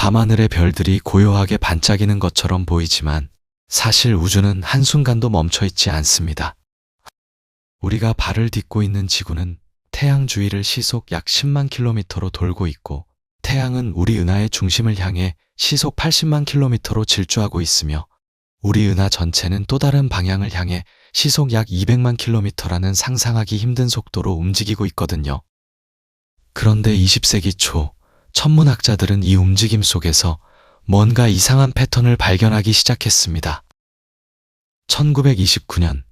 밤하늘의 별들이 고요하게 반짝이는 것처럼 보이지만 사실 우주는 한순간도 멈춰 있지 않습니다. 우리가 발을 딛고 있는 지구는 태양 주위를 시속 약 10만 킬로미터로 돌고 있고 태양은 우리 은하의 중심을 향해 시속 80만 킬로미터로 질주하고 있으며 우리 은하 전체는 또 다른 방향을 향해 시속 약 200만 킬로미터라는 상상하기 힘든 속도로 움직이고 있거든요. 그런데 20세기 초 천문학자들은 이 움직임 속에서 뭔가 이상한 패턴을 발견하기 시작했습니다. 1929년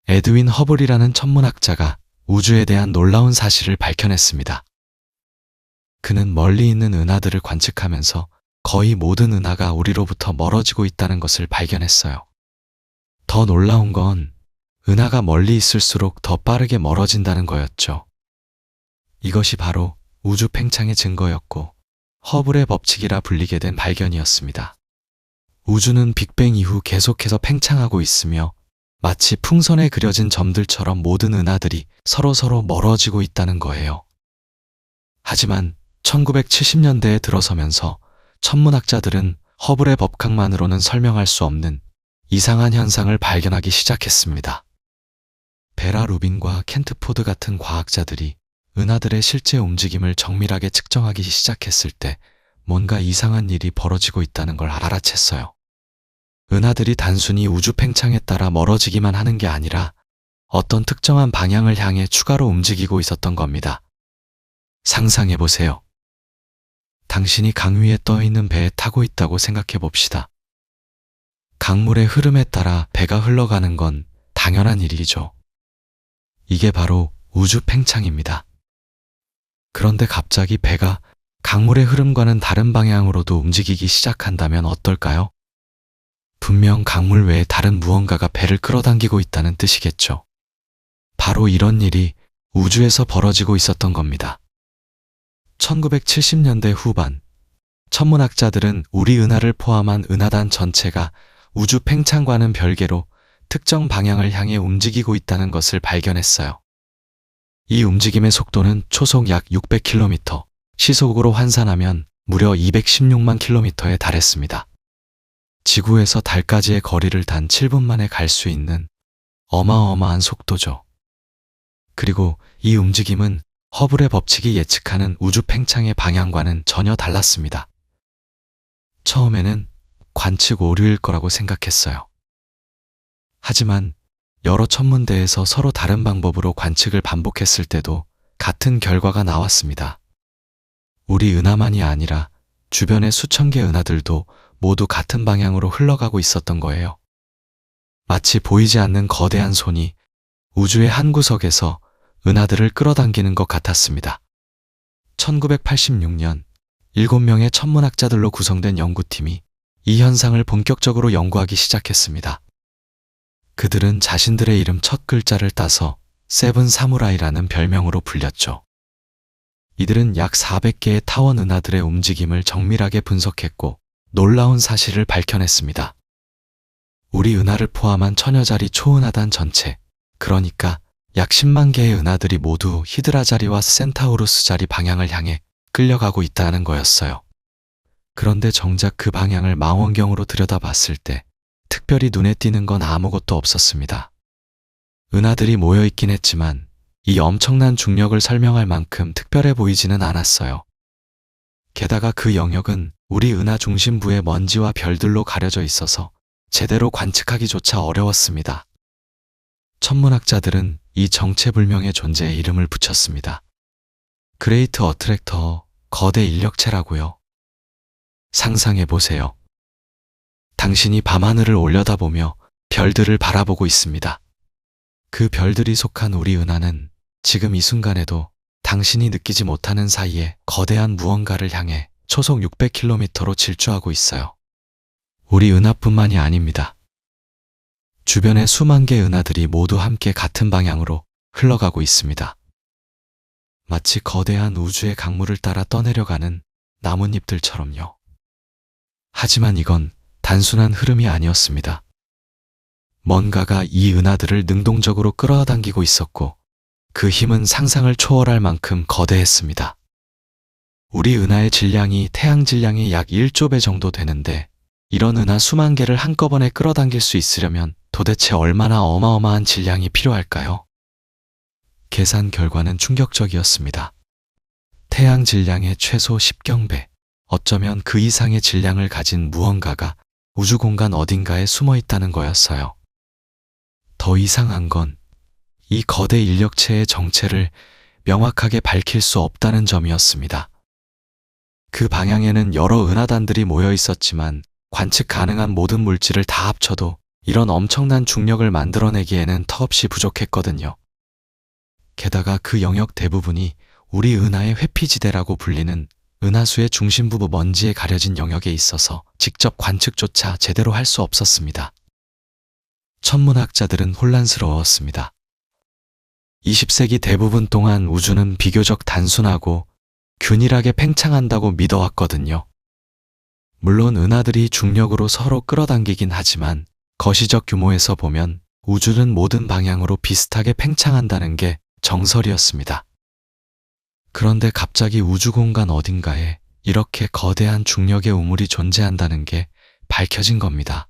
에드윈 허블이라는 천문학자가 우주에 대한 놀라운 사실을 밝혀냈습니다. 그는 멀리 있는 은하들을 관측하면서 거의 모든 은하가 우리로부터 멀어지고 있다는 것을 발견했어요. 더 놀라운 건 은하가 멀리 있을수록 더 빠르게 멀어진다는 거였죠. 이것이 바로 우주 팽창의 증거였고 허블의 법칙이라 불리게 된 발견이었습니다. 우주는 빅뱅 이후 계속해서 팽창하고 있으며 마치 풍선에 그려진 점들처럼 모든 은하들이 서로 멀어지고 있다는 거예요. 하지만 1970년대에 들어서면서 천문학자들은 허블의 법칙만으로는 설명할 수 없는 이상한 현상을 발견하기 시작했습니다. 베라 루빈과 켄트 포드 같은 과학자들이 은하들의 실제 움직임을 정밀하게 측정하기 시작했을 때 뭔가 이상한 일이 벌어지고 있다는 걸 알아챘어요. 은하들이 단순히 우주 팽창에 따라 멀어지기만 하는 게 아니라 어떤 특정한 방향을 향해 추가로 움직이고 있었던 겁니다. 상상해 보세요. 당신이 강 위에 떠 있는 배에 타고 있다고 생각해 봅시다. 강물의 흐름에 따라 배가 흘러가는 건 당연한 일이죠. 이게 바로 우주 팽창입니다. 그런데 갑자기 배가 강물의 흐름과는 다른 방향으로도 움직이기 시작한다면 어떨까요? 분명 강물 외에 다른 무언가가 배를 끌어당기고 있다는 뜻이겠죠. 바로 이런 일이 우주에서 벌어지고 있었던 겁니다. 1970년대 후반, 천문학자들은 우리 은하를 포함한 은하단 전체가 우주 팽창과는 별개로 특정 방향을 향해 움직이고 있다는 것을 발견했어요. 이 움직임의 속도는 초속 약 600km, 시속으로 환산하면 무려 216만 킬로미터에 달했습니다. 지구에서 달까지의 거리를 단 7분 만에 갈 수 있는 어마어마한 속도죠. 그리고 이 움직임은 허블의 법칙이 예측하는 우주 팽창의 방향과는 전혀 달랐습니다. 처음에는 관측 오류일 거라고 생각했어요. 하지만 여러 천문대에서 서로 다른 방법으로 관측을 반복했을 때도 같은 결과가 나왔습니다. 우리 은하만이 아니라 주변의 수천 개 은하들도 모두 같은 방향으로 흘러가고 있었던 거예요. 마치 보이지 않는 거대한 손이 우주의 한 구석에서 은하들을 끌어당기는 것 같았습니다. 1986년 7명의 천문학자들로 구성된 연구팀이 이 현상을 본격적으로 연구하기 시작했습니다. 그들은 자신들의 이름 첫 글자를 따서 세븐 사무라이라는 별명으로 불렸죠. 이들은 약 400개의 타원 은하들의 움직임을 정밀하게 분석했고 놀라운 사실을 밝혀냈습니다. 우리 은하를 포함한 천여 자리 초은하단 전체, 그러니까 약 10만 개의 은하들이 모두 히드라 자리와 센타우루스 자리 방향을 향해 끌려가고 있다는 거였어요. 그런데 정작 그 방향을 망원경으로 들여다봤을 때 특별히 눈에 띄는 건 아무것도 없었습니다. 은하들이 모여있긴 했지만 이 엄청난 중력을 설명할 만큼 특별해 보이지는 않았어요. 게다가 그 영역은 우리 은하 중심부의 먼지와 별들로 가려져 있어서 제대로 관측하기조차 어려웠습니다. 천문학자들은 이 정체불명의 존재에 이름을 붙였습니다. 그레이트 어트랙터, 거대 인력체라고요. 상상해보세요. 당신이 밤하늘을 올려다보며 별들을 바라보고 있습니다. 그 별들이 속한 우리 은하는 지금 이 순간에도 당신이 느끼지 못하는 사이에 거대한 무언가를 향해 초속 600km로 질주하고 있어요. 우리 은하뿐만이 아닙니다. 주변의 수만 개의 은하들이 모두 함께 같은 방향으로 흘러가고 있습니다. 마치 거대한 우주의 강물을 따라 떠내려가는 나뭇잎들처럼요. 하지만 이건 단순한 흐름이 아니었습니다. 뭔가가 이 은하들을 능동적으로 끌어당기고 있었고 그 힘은 상상을 초월할 만큼 거대했습니다. 우리 은하의 질량이 태양 질량의 약 1조 배 정도 되는데 이런 은하 수만 개를 한꺼번에 끌어당길 수 있으려면 도대체 얼마나 어마어마한 질량이 필요할까요? 계산 결과는 충격적이었습니다. 태양 질량의 최소 10경배, 어쩌면 그 이상의 질량을 가진 무언가가 우주 공간 어딘가에 숨어 있다는 거였어요. 더 이상한 건 이 거대 인력체의 정체를 명확하게 밝힐 수 없다는 점이었습니다. 그 방향에는 여러 은하단들이 모여 있었지만 관측 가능한 모든 물질을 다 합쳐도 이런 엄청난 중력을 만들어내기에는 턱없이 부족했거든요. 게다가 그 영역 대부분이 우리 은하의 회피지대라고 불리는 은하수의 중심부부 먼지에 가려진 영역에 있어서 직접 관측조차 제대로 할 수 없었습니다. 천문학자들은 혼란스러웠습니다. 20세기 대부분 동안 우주는 비교적 단순하고 균일하게 팽창한다고 믿어왔거든요. 물론 은하들이 중력으로 서로 끌어당기긴 하지만 거시적 규모에서 보면 우주는 모든 방향으로 비슷하게 팽창한다는 게 정설이었습니다. 그런데 갑자기 우주 공간 어딘가에 이렇게 거대한 중력의 우물이 존재한다는 게 밝혀진 겁니다.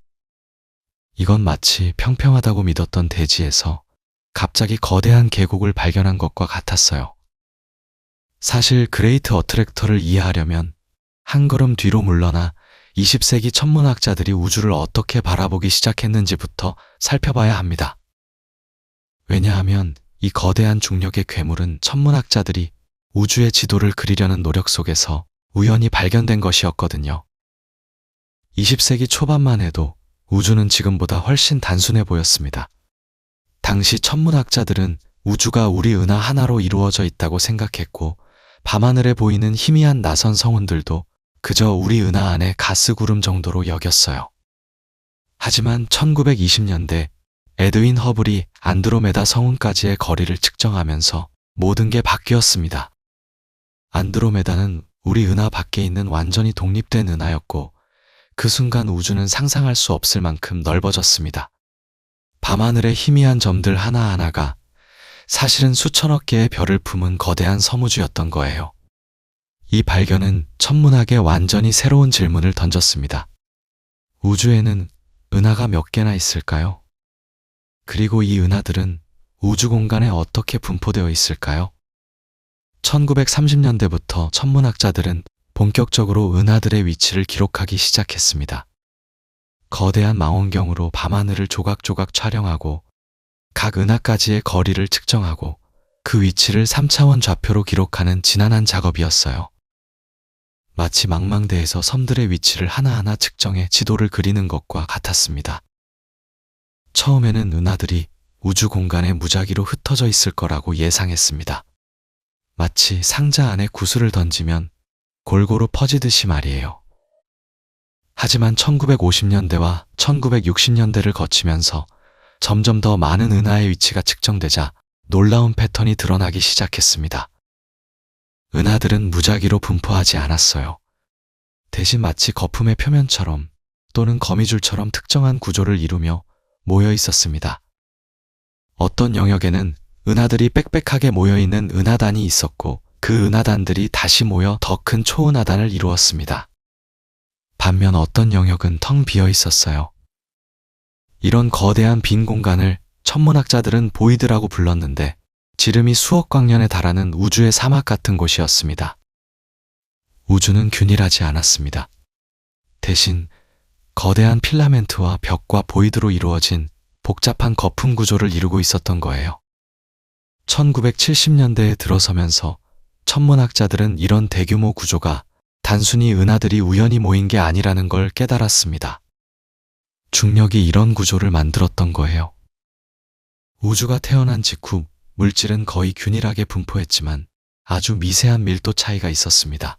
이건 마치 평평하다고 믿었던 대지에서 갑자기 거대한 계곡을 발견한 것과 같았어요. 사실 그레이트 어트랙터를 이해하려면 한 걸음 뒤로 물러나 20세기 천문학자들이 우주를 어떻게 바라보기 시작했는지부터 살펴봐야 합니다. 왜냐하면 이 거대한 중력의 괴물은 천문학자들이 우주의 지도를 그리려는 노력 속에서 우연히 발견된 것이었거든요. 20세기 초반만 해도 우주는 지금보다 훨씬 단순해 보였습니다. 당시 천문학자들은 우주가 우리 은하 하나로 이루어져 있다고 생각했고 밤하늘에 보이는 희미한 나선 성운들도 그저 우리 은하 안의 가스구름 정도로 여겼어요. 하지만 1920년대 에드윈 허블이 안드로메다 성운까지의 거리를 측정하면서 모든 게 바뀌었습니다. 안드로메다는 우리 은하 밖에 있는 완전히 독립된 은하였고 그 순간 우주는 상상할 수 없을 만큼 넓어졌습니다. 밤하늘의 희미한 점들 하나하나가 사실은 수천억 개의 별을 품은 거대한 섬우주였던 거예요. 이 발견은 천문학에 완전히 새로운 질문을 던졌습니다. 우주에는 은하가 몇 개나 있을까요? 그리고 이 은하들은 우주 공간에 어떻게 분포되어 있을까요? 1930년대부터 천문학자들은 본격적으로 은하들의 위치를 기록하기 시작했습니다. 거대한 망원경으로 밤하늘을 조각조각 촬영하고 각 은하까지의 거리를 측정하고 그 위치를 3차원 좌표로 기록하는 지난한 작업이었어요. 마치 망망대해서 섬들의 위치를 하나하나 측정해 지도를 그리는 것과 같았습니다. 처음에는 은하들이 우주 공간에 무작위로 흩어져 있을 거라고 예상했습니다. 마치 상자 안에 구슬을 던지면 골고루 퍼지듯이 말이에요. 하지만 1950년대와 1960년대를 거치면서 점점 더 많은 은하의 위치가 측정되자 놀라운 패턴이 드러나기 시작했습니다. 은하들은 무작위로 분포하지 않았어요. 대신 마치 거품의 표면처럼 또는 거미줄처럼 특정한 구조를 이루며 모여 있었습니다. 어떤 영역에는 은하들이 빽빽하게 모여있는 은하단이 있었고 그 은하단들이 다시 모여 더 큰 초은하단을 이루었습니다. 반면 어떤 영역은 텅 비어 있었어요. 이런 거대한 빈 공간을 천문학자들은 보이드라고 불렀는데 지름이 수억 광년에 달하는 우주의 사막 같은 곳이었습니다. 우주는 균일하지 않았습니다. 대신 거대한 필라멘트와 벽과 보이드로 이루어진 복잡한 거품 구조를 이루고 있었던 거예요. 1970년대에 들어서면서 천문학자들은 이런 대규모 구조가 단순히 은하들이 우연히 모인 게 아니라는 걸 깨달았습니다. 중력이 이런 구조를 만들었던 거예요. 우주가 태어난 직후 물질은 거의 균일하게 분포했지만 아주 미세한 밀도 차이가 있었습니다.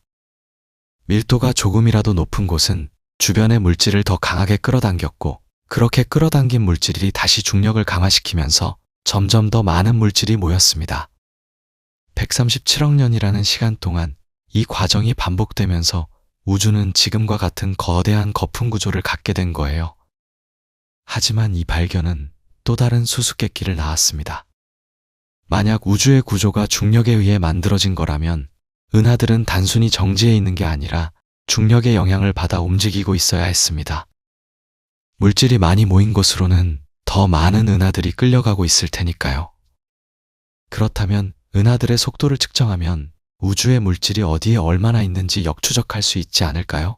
밀도가 조금이라도 높은 곳은 주변의 물질을 더 강하게 끌어당겼고 그렇게 끌어당긴 물질이 다시 중력을 강화시키면서 점점 더 많은 물질이 모였습니다. 137억 년이라는 시간 동안 이 과정이 반복되면서 우주는 지금과 같은 거대한 거품 구조를 갖게 된 거예요. 하지만 이 발견은 또 다른 수수께끼를 낳았습니다. 만약 우주의 구조가 중력에 의해 만들어진 거라면 은하들은 단순히 정지해 있는 게 아니라 중력의 영향을 받아 움직이고 있어야 했습니다. 물질이 많이 모인 곳으로는 더 많은 은하들이 끌려가고 있을 테니까요. 그렇다면 은하들의 속도를 측정하면 우주의 물질이 어디에 얼마나 있는지 역추적할 수 있지 않을까요?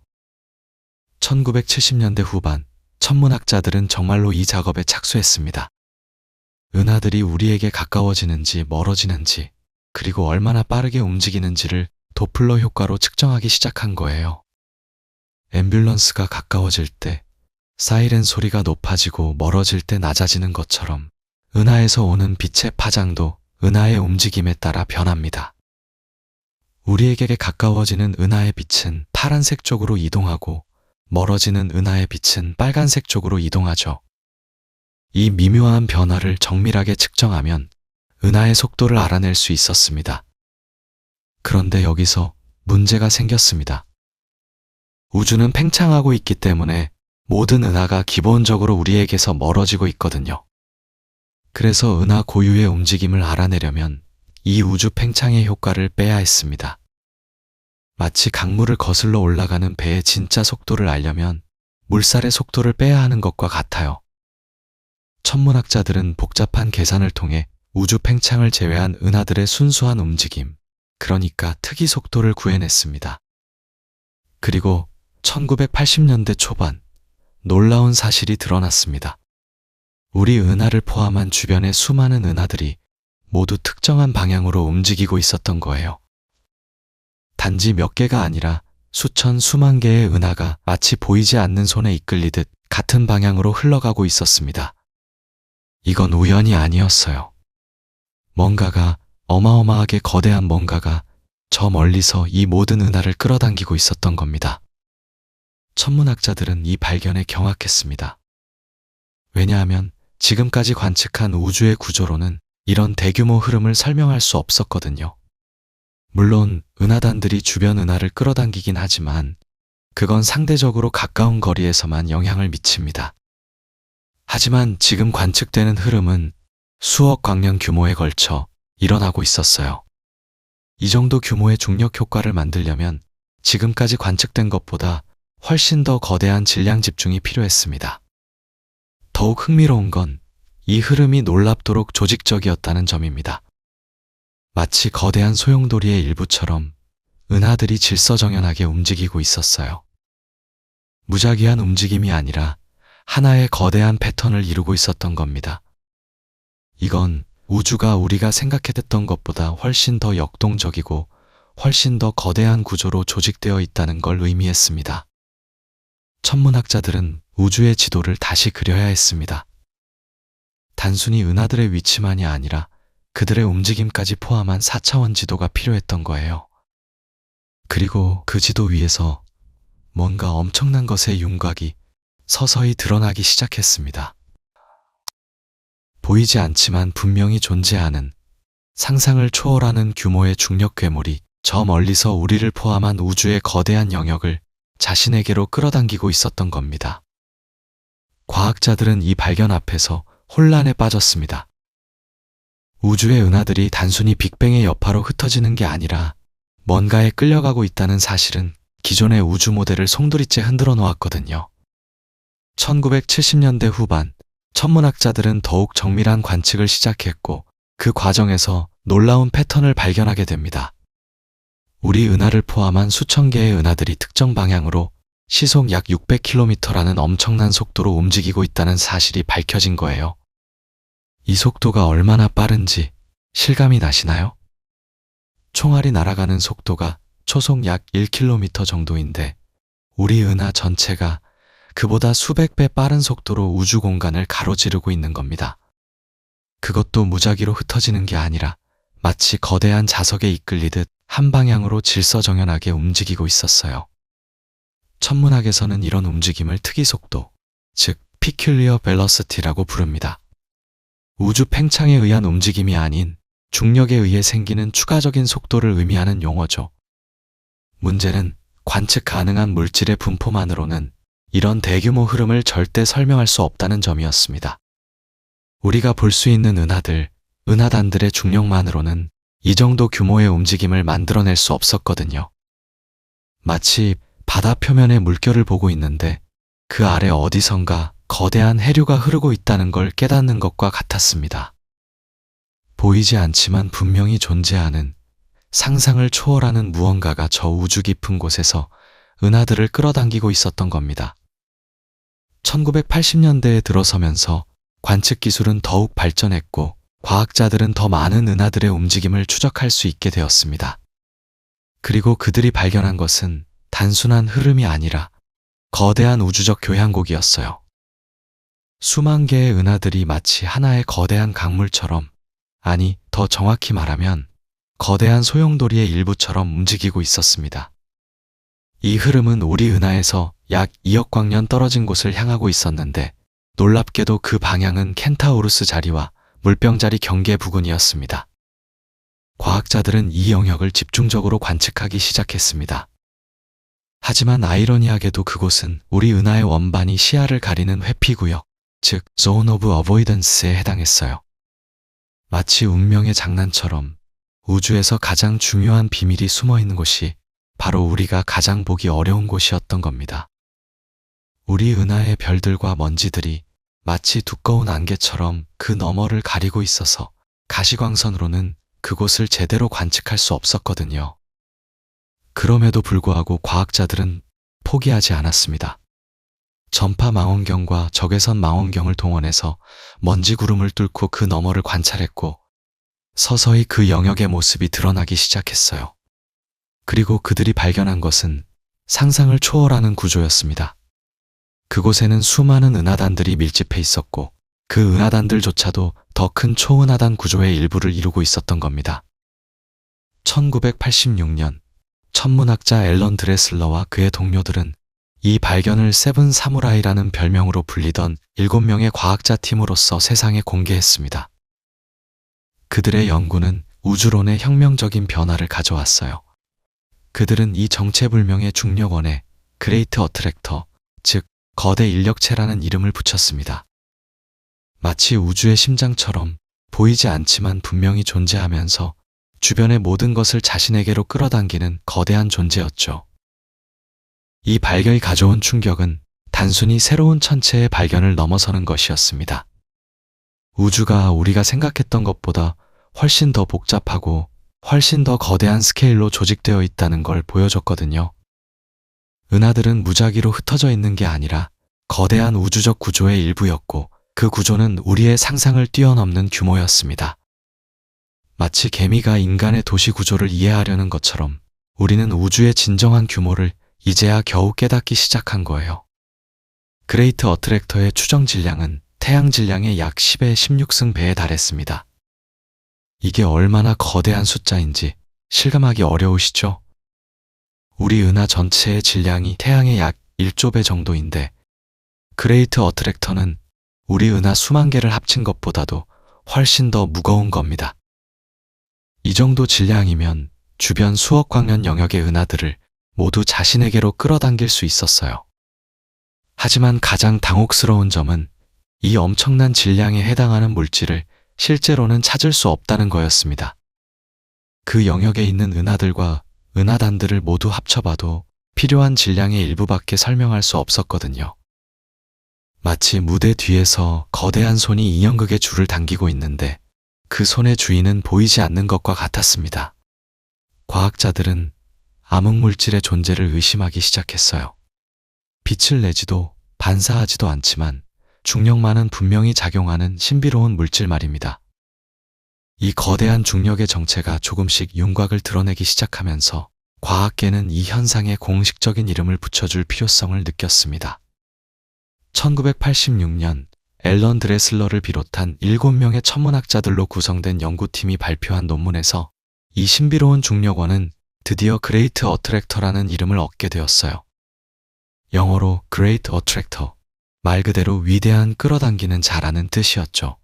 1970년대 후반, 천문학자들은 정말로 이 작업에 착수했습니다. 은하들이 우리에게 가까워지는지 멀어지는지, 그리고 얼마나 빠르게 움직이는지를 도플러 효과로 측정하기 시작한 거예요. 앰뷸런스가 가까워질 때 사이렌 소리가 높아지고 멀어질 때 낮아지는 것처럼 은하에서 오는 빛의 파장도 은하의 움직임에 따라 변합니다. 우리에게 가까워지는 은하의 빛은 파란색 쪽으로 이동하고 멀어지는 은하의 빛은 빨간색 쪽으로 이동하죠. 이 미묘한 변화를 정밀하게 측정하면 은하의 속도를 알아낼 수 있었습니다. 그런데 여기서 문제가 생겼습니다. 우주는 팽창하고 있기 때문에 모든 은하가 기본적으로 우리에게서 멀어지고 있거든요. 그래서 은하 고유의 움직임을 알아내려면 이 우주 팽창의 효과를 빼야 했습니다. 마치 강물을 거슬러 올라가는 배의 진짜 속도를 알려면 물살의 속도를 빼야 하는 것과 같아요. 천문학자들은 복잡한 계산을 통해 우주 팽창을 제외한 은하들의 순수한 움직임, 그러니까 특이 속도를 구해냈습니다. 그리고 1980년대 초반, 놀라운 사실이 드러났습니다. 우리 은하를 포함한 주변의 수많은 은하들이 모두 특정한 방향으로 움직이고 있었던 거예요. 단지 몇 개가 아니라 수천 수만 개의 은하가 마치 보이지 않는 손에 이끌리듯 같은 방향으로 흘러가고 있었습니다. 이건 우연이 아니었어요. 뭔가가, 어마어마하게 거대한 뭔가가 저 멀리서 이 모든 은하를 끌어당기고 있었던 겁니다. 천문학자들은 이 발견에 경악했습니다. 왜냐하면 지금까지 관측한 우주의 구조로는 이런 대규모 흐름을 설명할 수 없었거든요. 물론 은하단들이 주변 은하를 끌어당기긴 하지만 그건 상대적으로 가까운 거리에서만 영향을 미칩니다. 하지만 지금 관측되는 흐름은 수억 광년 규모에 걸쳐 일어나고 있었어요. 이 정도 규모의 중력 효과를 만들려면 지금까지 관측된 것보다 훨씬 더 거대한 질량 집중이 필요했습니다. 더욱 흥미로운 건 이 흐름이 놀랍도록 조직적이었다는 점입니다. 마치 거대한 소용돌이의 일부처럼 은하들이 질서정연하게 움직이고 있었어요. 무작위한 움직임이 아니라 하나의 거대한 패턴을 이루고 있었던 겁니다. 이건 우주가 우리가 생각했던 것보다 훨씬 더 역동적이고 훨씬 더 거대한 구조로 조직되어 있다는 걸 의미했습니다. 천문학자들은 우주의 지도를 다시 그려야 했습니다. 단순히 은하들의 위치만이 아니라 그들의 움직임까지 포함한 4차원 지도가 필요했던 거예요. 그리고 그 지도 위에서 뭔가 엄청난 것의 윤곽이 서서히 드러나기 시작했습니다. 보이지 않지만 분명히 존재하는, 상상을 초월하는 규모의 중력 괴물이 저 멀리서 우리를 포함한 우주의 거대한 영역을 자신에게로 끌어당기고 있었던 겁니다. 과학자들은 이 발견 앞에서 혼란에 빠졌습니다. 우주의 은하들이 단순히 빅뱅의 여파로 흩어지는 게 아니라 뭔가에 끌려가고 있다는 사실은 기존의 우주 모델을 송두리째 흔들어 놓았거든요. 1970년대 후반, 천문학자들은 더욱 정밀한 관측을 시작했고 그 과정에서 놀라운 패턴을 발견하게 됩니다. 우리 은하를 포함한 수천 개의 은하들이 특정 방향으로 시속 약 600km라는 엄청난 속도로 움직이고 있다는 사실이 밝혀진 거예요. 이 속도가 얼마나 빠른지 실감이 나시나요? 총알이 날아가는 속도가 초속 약 1km 정도인데 우리 은하 전체가 그보다 수백 배 빠른 속도로 우주 공간을 가로지르고 있는 겁니다. 그것도 무작위로 흩어지는 게 아니라 마치 거대한 자석에 이끌리듯 한 방향으로 질서정연하게 움직이고 있었어요. 천문학에서는 이런 움직임을 특이 속도, 즉 Peculiar Velocity라고 부릅니다. 우주 팽창에 의한 움직임이 아닌 중력에 의해 생기는 추가적인 속도를 의미하는 용어죠. 문제는 관측 가능한 물질의 분포만으로는 이런 대규모 흐름을 절대 설명할 수 없다는 점이었습니다. 우리가 볼 수 있는 은하들, 은하단들의 중력만으로는 이 정도 규모의 움직임을 만들어낼 수 없었거든요. 마치 바다 표면의 물결을 보고 있는데 그 아래 어디선가 거대한 해류가 흐르고 있다는 걸 깨닫는 것과 같았습니다. 보이지 않지만 분명히 존재하는 상상을 초월하는 무언가가 저 우주 깊은 곳에서 은하들을 끌어당기고 있었던 겁니다. 1980년대에 들어서면서 관측 기술은 더욱 발전했고 과학자들은 더 많은 은하들의 움직임을 추적할 수 있게 되었습니다. 그리고 그들이 발견한 것은 단순한 흐름이 아니라 거대한 우주적 교향곡이었어요. 수만 개의 은하들이 마치 하나의 거대한 강물처럼, 아니, 더 정확히 말하면 거대한 소용돌이의 일부처럼 움직이고 있었습니다. 이 흐름은 우리 은하에서 약 2억 광년 떨어진 곳을 향하고 있었는데 놀랍게도 그 방향은 켄타우루스 자리와 물병 자리 경계 부근이었습니다. 과학자들은 이 영역을 집중적으로 관측하기 시작했습니다. 하지만 아이러니하게도 그곳은 우리 은하의 원반이 시야를 가리는 회피구역, 즉 Zone of Avoidance에 해당했어요. 마치 운명의 장난처럼 우주에서 가장 중요한 비밀이 숨어 있는 곳이 바로 우리가 가장 보기 어려운 곳이었던 겁니다. 우리 은하의 별들과 먼지들이 마치 두꺼운 안개처럼 그 너머를 가리고 있어서 가시광선으로는 그곳을 제대로 관측할 수 없었거든요. 그럼에도 불구하고 과학자들은 포기하지 않았습니다. 전파 망원경과 적외선 망원경을 동원해서 먼지 구름을 뚫고 그 너머를 관찰했고 서서히 그 영역의 모습이 드러나기 시작했어요. 그리고 그들이 발견한 것은 상상을 초월하는 구조였습니다. 그곳에는 수많은 은하단들이 밀집해 있었고 그 은하단들조차도 더 큰 초은하단 구조의 일부를 이루고 있었던 겁니다. 1986년 천문학자 앨런 드레슬러와 그의 동료들은 이 발견을 세븐 사무라이라는 별명으로 불리던 7명의 과학자 팀으로서 세상에 공개했습니다. 그들의 연구는 우주론의 혁명적인 변화를 가져왔어요. 그들은 이 정체불명의 중력원에 그레이트 어트랙터, 즉 거대 인력체라는 이름을 붙였습니다. 마치 우주의 심장처럼 보이지 않지만 분명히 존재하면서 주변의 모든 것을 자신에게로 끌어당기는 거대한 존재였죠. 이 발견이 가져온 충격은 단순히 새로운 천체의 발견을 넘어서는 것이었습니다. 우주가 우리가 생각했던 것보다 훨씬 더 복잡하고 훨씬 더 거대한 스케일로 조직되어 있다는 걸 보여줬거든요. 은하들은 무작위로 흩어져 있는 게 아니라 거대한 우주적 구조의 일부였고 그 구조는 우리의 상상을 뛰어넘는 규모였습니다. 마치 개미가 인간의 도시 구조를 이해하려는 것처럼 우리는 우주의 진정한 규모를 이제야 겨우 깨닫기 시작한 거예요. 그레이트 어트랙터의 추정 질량은 태양 질량의 약 10의 16승배에 달했습니다. 이게 얼마나 거대한 숫자인지 실감하기 어려우시죠? 우리 은하 전체의 질량이 태양의 약 1조 배 정도인데 그레이트 어트랙터는 우리 은하 수만 개를 합친 것보다도 훨씬 더 무거운 겁니다. 이 정도 질량이면 주변 수억 광년 영역의 은하들을 모두 자신에게로 끌어당길 수 있었어요. 하지만 가장 당혹스러운 점은 이 엄청난 질량에 해당하는 물질을 실제로는 찾을 수 없다는 거였습니다. 그 영역에 있는 은하들과 은하단들을 모두 합쳐봐도 필요한 질량의 일부밖에 설명할 수 없었거든요. 마치 무대 뒤에서 거대한 손이 인형극의 줄을 당기고 있는데 그 손의 주인은 보이지 않는 것과 같았습니다. 과학자들은 암흑물질의 존재를 의심하기 시작했어요. 빛을 내지도 반사하지도 않지만 중력만은 분명히 작용하는 신비로운 물질 말입니다. 이 거대한 중력의 정체가 조금씩 윤곽을 드러내기 시작하면서 과학계는 이 현상에 공식적인 이름을 붙여줄 필요성을 느꼈습니다. 1986년 앨런 드레슬러를 비롯한 7명의 천문학자들로 구성된 연구팀이 발표한 논문에서 이 신비로운 중력원은 드디어 그레이트 어트랙터라는 이름을 얻게 되었어요. 영어로 Great Attractor, 말 그대로 위대한 끌어당기는 자라는 뜻이었죠.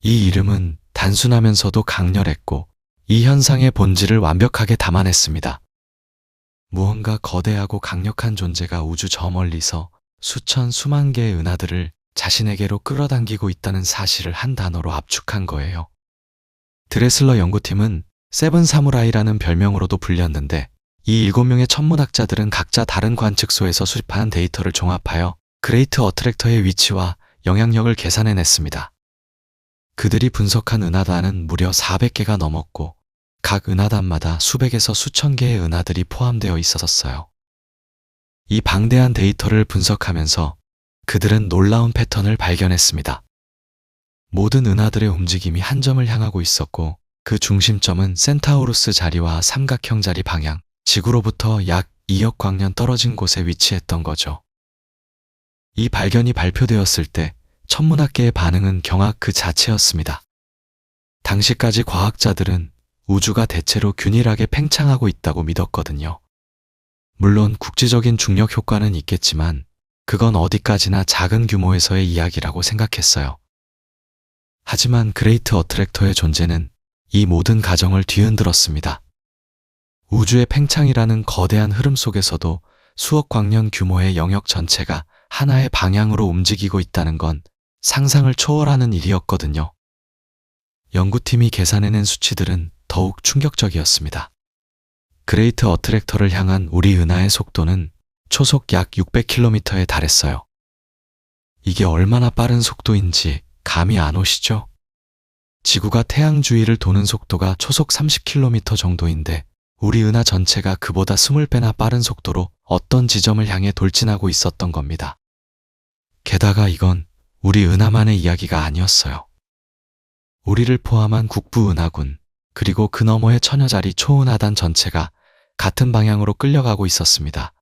이 이름은 단순하면서도 강렬했고 이 현상의 본질을 완벽하게 담아냈습니다. 무언가 거대하고 강력한 존재가 우주 저 멀리서 수천 수만 개의 은하들을 자신에게로 끌어당기고 있다는 사실을 한 단어로 압축한 거예요. 드레슬러 연구팀은 세븐 사무라이라는 별명으로도 불렸는데, 이 7명의 천문학자들은 각자 다른 관측소에서 수집한 데이터를 종합하여 그레이트 어트랙터의 위치와 영향력을 계산해냈습니다. 그들이 분석한 은하단은 무려 400개가 넘었고, 각 은하단마다 수백에서 수천 개의 은하들이 포함되어 있었어요. 이 방대한 데이터를 분석하면서 그들은 놀라운 패턴을 발견했습니다. 모든 은하들의 움직임이 한 점을 향하고 있었고, 그 중심점은 센타우루스 자리와 삼각형 자리 방향, 지구로부터 약 2억 광년 떨어진 곳에 위치했던 거죠. 이 발견이 발표되었을 때 천문학계의 반응은 경악 그 자체였습니다. 당시까지 과학자들은 우주가 대체로 균일하게 팽창하고 있다고 믿었거든요. 물론 국지적인 중력 효과는 있겠지만 그건 어디까지나 작은 규모에서의 이야기라고 생각했어요. 하지만 그레이트 어트랙터의 존재는 이 모든 가정을 뒤흔들었습니다. 우주의 팽창이라는 거대한 흐름 속에서도 수억 광년 규모의 영역 전체가 하나의 방향으로 움직이고 있다는 건 상상을 초월하는 일이었거든요. 연구팀이 계산해낸 수치들은 더욱 충격적이었습니다. 그레이트 어트랙터를 향한 우리 은하의 속도는 초속 약 600km에 달했어요. 이게 얼마나 빠른 속도인지 감이 안 오시죠? 지구가 태양 주위를 도는 속도가 초속 30km 정도인데 우리 은하 전체가 그보다 20배나 빠른 속도로 어떤 지점을 향해 돌진하고 있었던 겁니다. 게다가 이건 우리 은하만의 이야기가 아니었어요. 우리를 포함한 국부 은하군, 그리고 그 너머의 천여자리 초은하단 전체가 같은 방향으로 끌려가고 있었습니다.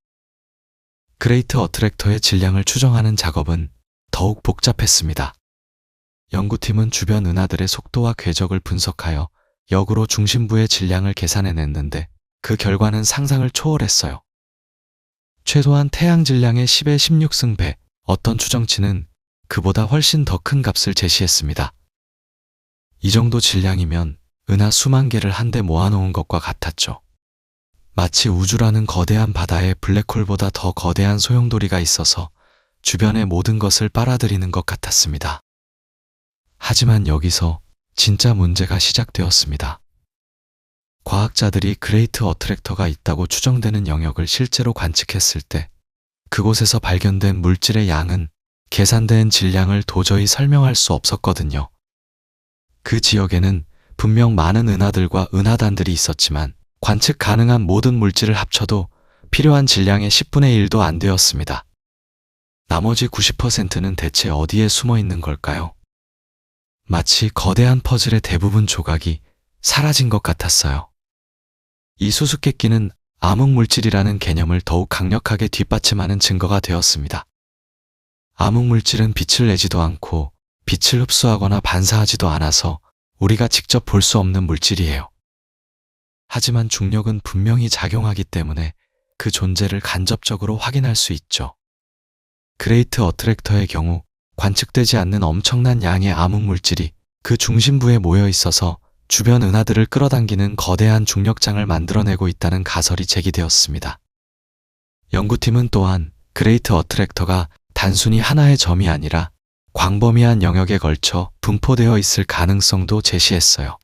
그레이트 어트랙터의 질량을 추정하는 작업은 더욱 복잡했습니다. 연구팀은 주변 은하들의 속도와 궤적을 분석하여 역으로 중심부의 질량을 계산해냈는데 그 결과는 상상을 초월했어요. 최소한 태양 질량의 10의 16승배, 어떤 추정치는 그보다 훨씬 더 큰 값을 제시했습니다. 이 정도 질량이면 은하 수만 개를 한데 모아놓은 것과 같았죠. 마치 우주라는 거대한 바다에 블랙홀보다 더 거대한 소용돌이가 있어서 주변의 모든 것을 빨아들이는 것 같았습니다. 하지만 여기서 진짜 문제가 시작되었습니다. 과학자들이 그레이트 어트랙터가 있다고 추정되는 영역을 실제로 관측했을 때 그곳에서 발견된 물질의 양은 계산된 질량을 도저히 설명할 수 없었거든요. 그 지역에는 분명 많은 은하들과 은하단들이 있었지만 관측 가능한 모든 물질을 합쳐도 필요한 질량의 10분의 1도 안 되었습니다. 나머지 90%는 대체 어디에 숨어 있는 걸까요? 마치 거대한 퍼즐의 대부분 조각이 사라진 것 같았어요. 이 수수께끼는 암흑물질이라는 개념을 더욱 강력하게 뒷받침하는 증거가 되었습니다. 암흑물질은 빛을 내지도 않고 빛을 흡수하거나 반사하지도 않아서 우리가 직접 볼 수 없는 물질이에요. 하지만 중력은 분명히 작용하기 때문에 그 존재를 간접적으로 확인할 수 있죠. 그레이트 어트랙터의 경우 관측되지 않는 엄청난 양의 암흑물질이 그 중심부에 모여 있어서 주변 은하들을 끌어당기는 거대한 중력장을 만들어내고 있다는 가설이 제기되었습니다. 연구팀은 또한 그레이트 어트랙터가 단순히 하나의 점이 아니라 광범위한 영역에 걸쳐 분포되어 있을 가능성도 제시했어요.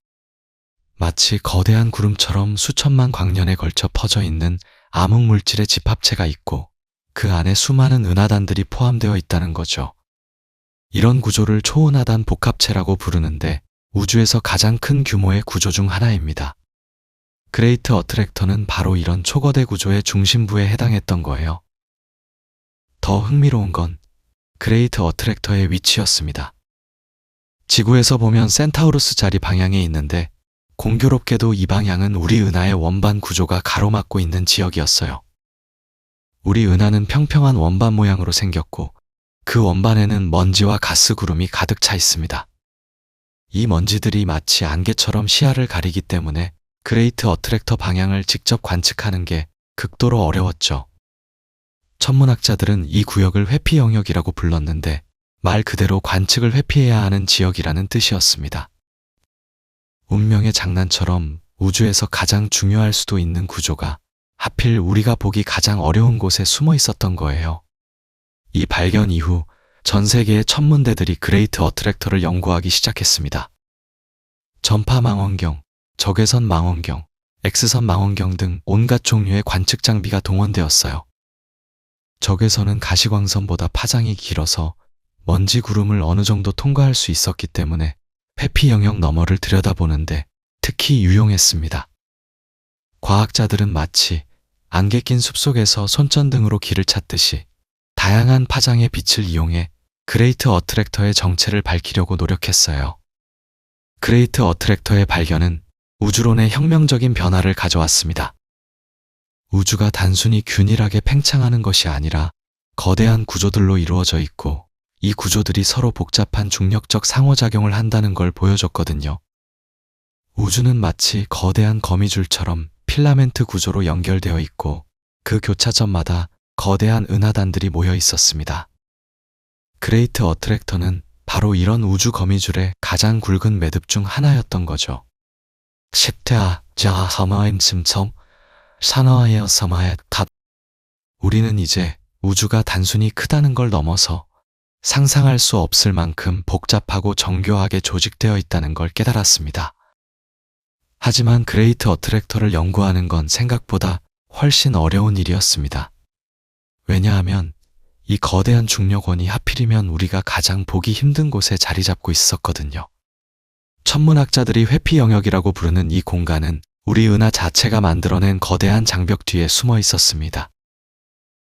마치 거대한 구름처럼 수천만 광년에 걸쳐 퍼져 있는 암흑물질의 집합체가 있고 그 안에 수많은 은하단들이 포함되어 있다는 거죠. 이런 구조를 초은하단 복합체라고 부르는데 우주에서 가장 큰 규모의 구조 중 하나입니다. 그레이트 어트랙터는 바로 이런 초거대 구조의 중심부에 해당했던 거예요. 더 흥미로운 건 그레이트 어트랙터의 위치였습니다. 지구에서 보면 센타우루스 자리 방향에 있는데 공교롭게도 이 방향은 우리 은하의 원반 구조가 가로막고 있는 지역이었어요. 우리 은하는 평평한 원반 모양으로 생겼고 그 원반에는 먼지와 가스 구름이 가득 차 있습니다. 이 먼지들이 마치 안개처럼 시야를 가리기 때문에 그레이트 어트랙터 방향을 직접 관측하는 게 극도로 어려웠죠. 천문학자들은 이 구역을 회피 영역이라고 불렀는데 말 그대로 관측을 회피해야 하는 지역이라는 뜻이었습니다. 운명의 장난처럼 우주에서 가장 중요할 수도 있는 구조가 하필 우리가 보기 가장 어려운 곳에 숨어 있었던 거예요. 이 발견 이후 전 세계의 천문대들이 그레이트 어트랙터를 연구하기 시작했습니다. 전파 망원경, 적외선 망원경, X선 망원경 등 온갖 종류의 관측 장비가 동원되었어요. 적외선은 가시광선보다 파장이 길어서 먼지 구름을 어느 정도 통과할 수 있었기 때문에 회피 영역 너머를 들여다보는데 특히 유용했습니다. 과학자들은 마치 안개 낀 숲속에서 손전등으로 길을 찾듯이 다양한 파장의 빛을 이용해 그레이트 어트랙터의 정체를 밝히려고 노력했어요. 그레이트 어트랙터의 발견은 우주론의 혁명적인 변화를 가져왔습니다. 우주가 단순히 균일하게 팽창하는 것이 아니라 거대한 구조들로 이루어져 있고 이 구조들이 서로 복잡한 중력적 상호작용을 한다는 걸 보여줬거든요. 우주는 마치 거대한 거미줄처럼 필라멘트 구조로 연결되어 있고 그 교차점마다 거대한 은하단들이 모여 있었습니다. 그레이트 어트랙터는 바로 이런 우주 거미줄의 가장 굵은 매듭 중 하나였던 거죠. 10대아 자 서마임 심청 산화하여 서마의 탑. 우리는 이제 우주가 단순히 크다는 걸 넘어서 상상할 수 없을 만큼 복잡하고 정교하게 조직되어 있다는 걸 깨달았습니다. 하지만 그레이트 어트랙터를 연구하는 건 생각보다 훨씬 어려운 일이었습니다. 왜냐하면 이 거대한 중력원이 하필이면 우리가 가장 보기 힘든 곳에 자리 잡고 있었거든요. 천문학자들이 회피 영역이라고 부르는 이 공간은 우리 은하 자체가 만들어낸 거대한 장벽 뒤에 숨어 있었습니다.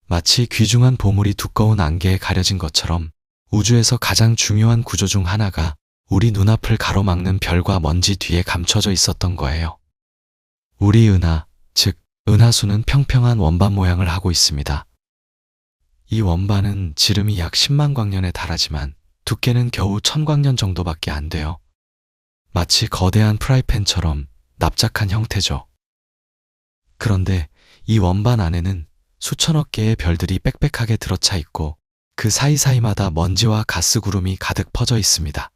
마치 귀중한 보물이 두꺼운 안개에 가려진 것처럼 우주에서 가장 중요한 구조 중 하나가 우리 눈앞을 가로막는 별과 먼지 뒤에 감춰져 있었던 거예요. 우리 은하, 즉 은하수는 평평한 원반 모양을 하고 있습니다. 이 원반은 지름이 약 10만 광년에 달하지만 두께는 겨우 1000광년 정도밖에 안 돼요. 마치 거대한 프라이팬처럼 납작한 형태죠. 그런데 이 원반 안에는 수천억 개의 별들이 빽빽하게 들어차 있고 그 사이사이마다 먼지와 가스 구름이 가득 퍼져 있습니다.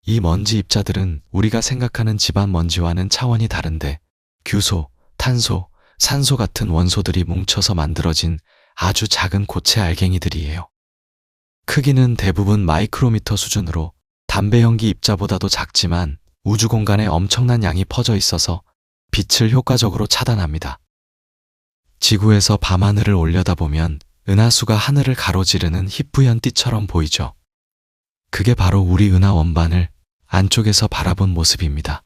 이 먼지 입자들은 우리가 생각하는 집안 먼지와는 차원이 다른데 규소, 탄소, 산소 같은 원소들이 뭉쳐서 만들어진 아주 작은 고체 알갱이들이에요. 크기는 대부분 마이크로미터 수준으로 담배 연기 입자보다도 작지만 우주 공간에 엄청난 양이 퍼져 있어서 빛을 효과적으로 차단합니다. 지구에서 밤하늘을 올려다보면 은하수가 하늘을 가로지르는 희뿌연 띠처럼 보이죠. 그게 바로 우리 은하 원반을 안쪽에서 바라본 모습입니다.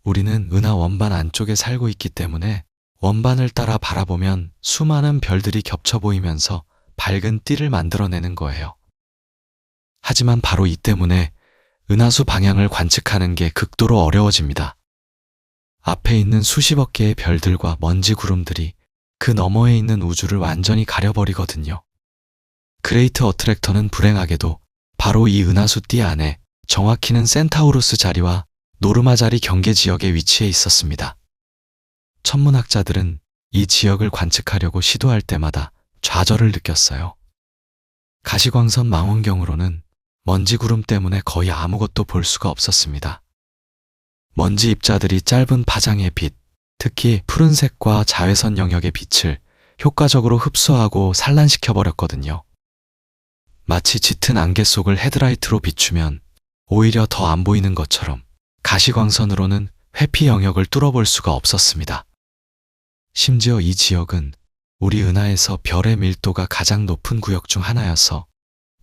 우리는 은하 원반 안쪽에 살고 있기 때문에 원반을 따라 바라보면 수많은 별들이 겹쳐 보이면서 밝은 띠를 만들어내는 거예요. 하지만 바로 이 때문에 은하수 방향을 관측하는 게 극도로 어려워집니다. 앞에 있는 수십억 개의 별들과 먼지 구름들이 그 너머에 있는 우주를 완전히 가려버리거든요. 그레이트 어트랙터는 불행하게도 바로 이 은하수 띠 안에 정확히는 센타우루스 자리와 노르마 자리 경계 지역에 위치해 있었습니다. 천문학자들은 이 지역을 관측하려고 시도할 때마다 좌절을 느꼈어요. 가시광선 망원경으로는 먼지 구름 때문에 거의 아무것도 볼 수가 없었습니다. 먼지 입자들이 짧은 파장의 빛, 특히 푸른색과 자외선 영역의 빛을 효과적으로 흡수하고 산란시켜버렸거든요. 마치 짙은 안개 속을 헤드라이트로 비추면 오히려 더 안 보이는 것처럼 가시광선으로는 회피 영역을 뚫어볼 수가 없었습니다. 심지어 이 지역은 우리 은하에서 별의 밀도가 가장 높은 구역 중 하나여서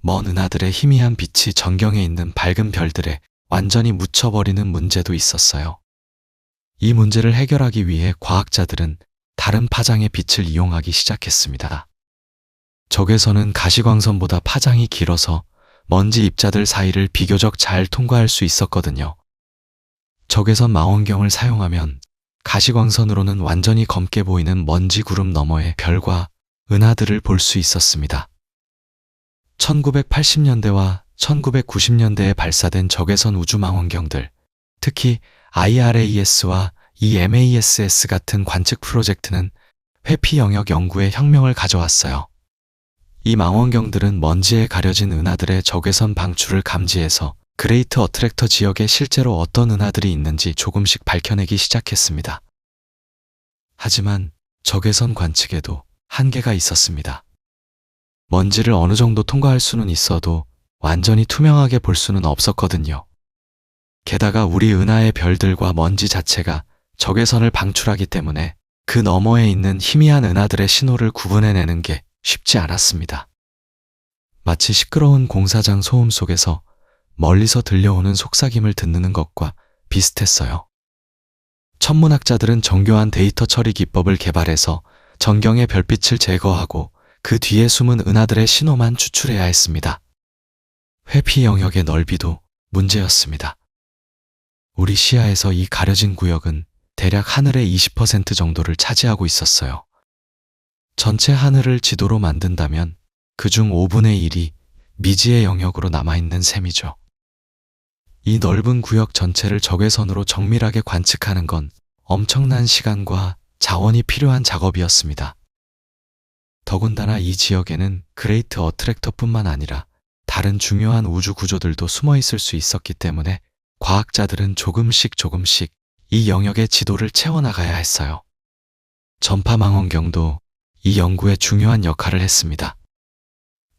먼 은하들의 희미한 빛이 전경에 있는 밝은 별들에 완전히 묻혀버리는 문제도 있었어요. 이 문제를 해결하기 위해 과학자들은 다른 파장의 빛을 이용하기 시작했습니다. 적외선은 가시광선보다 파장이 길어서 먼지 입자들 사이를 비교적 잘 통과할 수 있었거든요. 적외선 망원경을 사용하면 가시광선으로는 완전히 검게 보이는 먼지 구름 너머의 별과 은하들을 볼 수 있었습니다. 1980년대와 1990년대에 발사된 적외선 우주망원경들, 특히 IRAS와 EMASS 같은 관측 프로젝트는 회피 영역 연구에 혁명을 가져왔어요. 이 망원경들은 먼지에 가려진 은하들의 적외선 방출을 감지해서 그레이트 어트랙터 지역에 실제로 어떤 은하들이 있는지 조금씩 밝혀내기 시작했습니다. 하지만 적외선 관측에도 한계가 있었습니다. 먼지를 어느 정도 통과할 수는 있어도 완전히 투명하게 볼 수는 없었거든요. 게다가 우리 은하의 별들과 먼지 자체가 적외선을 방출하기 때문에 그 너머에 있는 희미한 은하들의 신호를 구분해내는 게 쉽지 않았습니다. 마치 시끄러운 공사장 소음 속에서 멀리서 들려오는 속삭임을 듣는 것과 비슷했어요. 천문학자들은 정교한 데이터 처리 기법을 개발해서 전경의 별빛을 제거하고 그 뒤에 숨은 은하들의 신호만 추출해야 했습니다. 회피 영역의 넓이도 문제였습니다. 우리 시야에서 이 가려진 구역은 대략 하늘의 20% 정도를 차지하고 있었어요. 전체 하늘을 지도로 만든다면 그중 5분의 1이 미지의 영역으로 남아있는 셈이죠. 이 넓은 구역 전체를 적외선으로 정밀하게 관측하는 건 엄청난 시간과 자원이 필요한 작업이었습니다. 더군다나 이 지역에는 그레이트 어트랙터뿐만 아니라 다른 중요한 우주 구조들도 숨어 있을 수 있었기 때문에 과학자들은 조금씩 이 영역의 지도를 채워나가야 했어요. 전파망원경도 이 연구에 중요한 역할을 했습니다.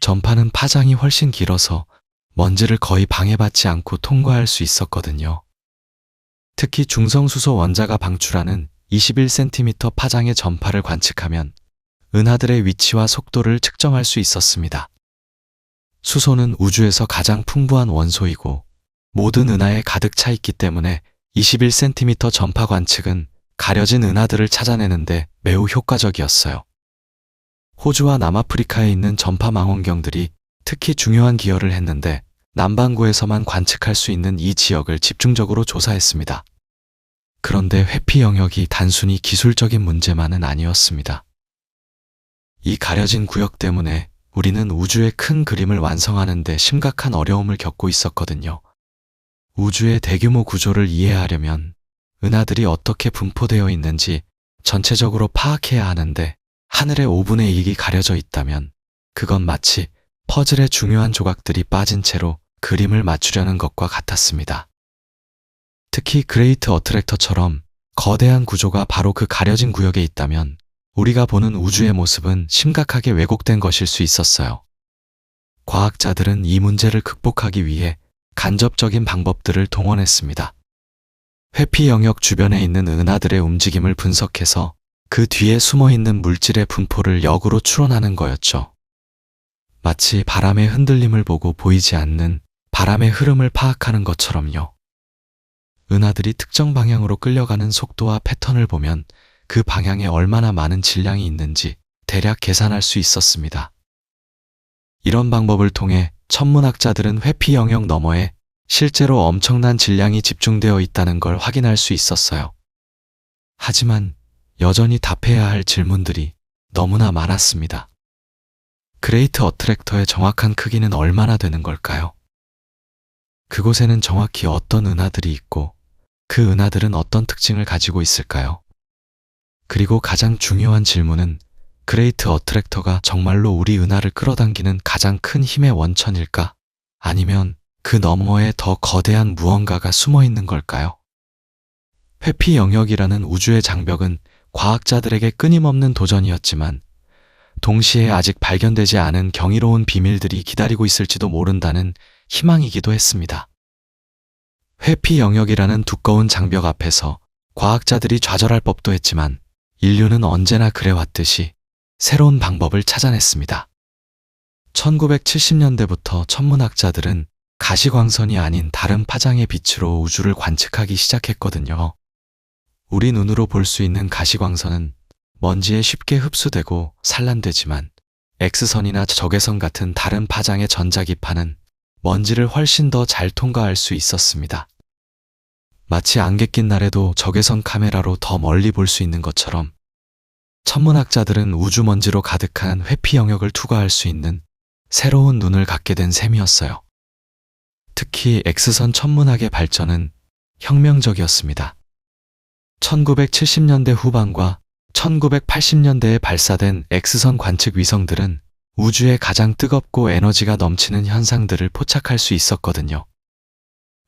전파는 파장이 훨씬 길어서 먼지를 거의 방해받지 않고 통과할 수 있었거든요. 특히 중성수소 원자가 방출하는 21cm 파장의 전파를 관측하면 은하들의 위치와 속도를 측정할 수 있었습니다. 수소는 우주에서 가장 풍부한 원소이고 모든 은하에 가득 차 있기 때문에 21cm 전파 관측은 가려진 은하들을 찾아내는데 매우 효과적이었어요. 호주와 남아프리카에 있는 전파 망원경들이 특히 중요한 기여를 했는데 남반구에서만 관측할 수 있는 이 지역을 집중적으로 조사했습니다. 그런데 회피 영역이 단순히 기술적인 문제만은 아니었습니다. 이 가려진 구역 때문에 우리는 우주의 큰 그림을 완성하는 데 심각한 어려움을 겪고 있었거든요. 우주의 대규모 구조를 이해하려면 은하들이 어떻게 분포되어 있는지 전체적으로 파악해야 하는데 하늘의 5분의 1이 가려져 있다면 그건 마치 퍼즐의 중요한 조각들이 빠진 채로 그림을 맞추려는 것과 같았습니다. 특히 그레이트 어트랙터처럼 거대한 구조가 바로 그 가려진 구역에 있다면 우리가 보는 우주의 모습은 심각하게 왜곡된 것일 수 있었어요. 과학자들은 이 문제를 극복하기 위해 간접적인 방법들을 동원했습니다. 회피 영역 주변에 있는 은하들의 움직임을 분석해서 그 뒤에 숨어있는 물질의 분포를 역으로 추론하는 거였죠. 마치 바람의 흔들림을 보고 보이지 않는 바람의 흐름을 파악하는 것처럼요. 은하들이 특정 방향으로 끌려가는 속도와 패턴을 보면 그 방향에 얼마나 많은 질량이 있는지 대략 계산할 수 있었습니다. 이런 방법을 통해 천문학자들은 회피 영역 너머에 실제로 엄청난 질량이 집중되어 있다는 걸 확인할 수 있었어요. 하지만 여전히 답해야 할 질문들이 너무나 많았습니다. 그레이트 어트랙터의 정확한 크기는 얼마나 되는 걸까요? 그곳에는 정확히 어떤 은하들이 있고 그 은하들은 어떤 특징을 가지고 있을까요? 그리고 가장 중요한 질문은 그레이트 어트랙터가 정말로 우리 은하를 끌어당기는 가장 큰 힘의 원천일까? 아니면 그 너머에 더 거대한 무언가가 숨어 있는 걸까요? 회피 영역이라는 우주의 장벽은 과학자들에게 끊임없는 도전이었지만 동시에 아직 발견되지 않은 경이로운 비밀들이 기다리고 있을지도 모른다는 희망이기도 했습니다. 회피 영역이라는 두꺼운 장벽 앞에서 과학자들이 좌절할 법도 했지만 인류는 언제나 그래왔듯이 새로운 방법을 찾아냈습니다. 1970년대부터 천문학자들은 가시광선이 아닌 다른 파장의 빛으로 우주를 관측하기 시작했거든요. 우리 눈으로 볼 수 있는 가시광선은 먼지에 쉽게 흡수되고 산란되지만 X선이나 적외선 같은 다른 파장의 전자기파는 먼지를 훨씬 더 잘 통과할 수 있었습니다. 마치 안개 낀 날에도 적외선 카메라로 더 멀리 볼 수 있는 것처럼 천문학자들은 우주 먼지로 가득한 회피 영역을 투과할 수 있는 새로운 눈을 갖게 된 셈이었어요. 특히 X선 천문학의 발전은 혁명적이었습니다. 1970년대 후반과 1980년대에 발사된 X선 관측 위성들은 우주의 가장 뜨겁고 에너지가 넘치는 현상들을 포착할 수 있었거든요.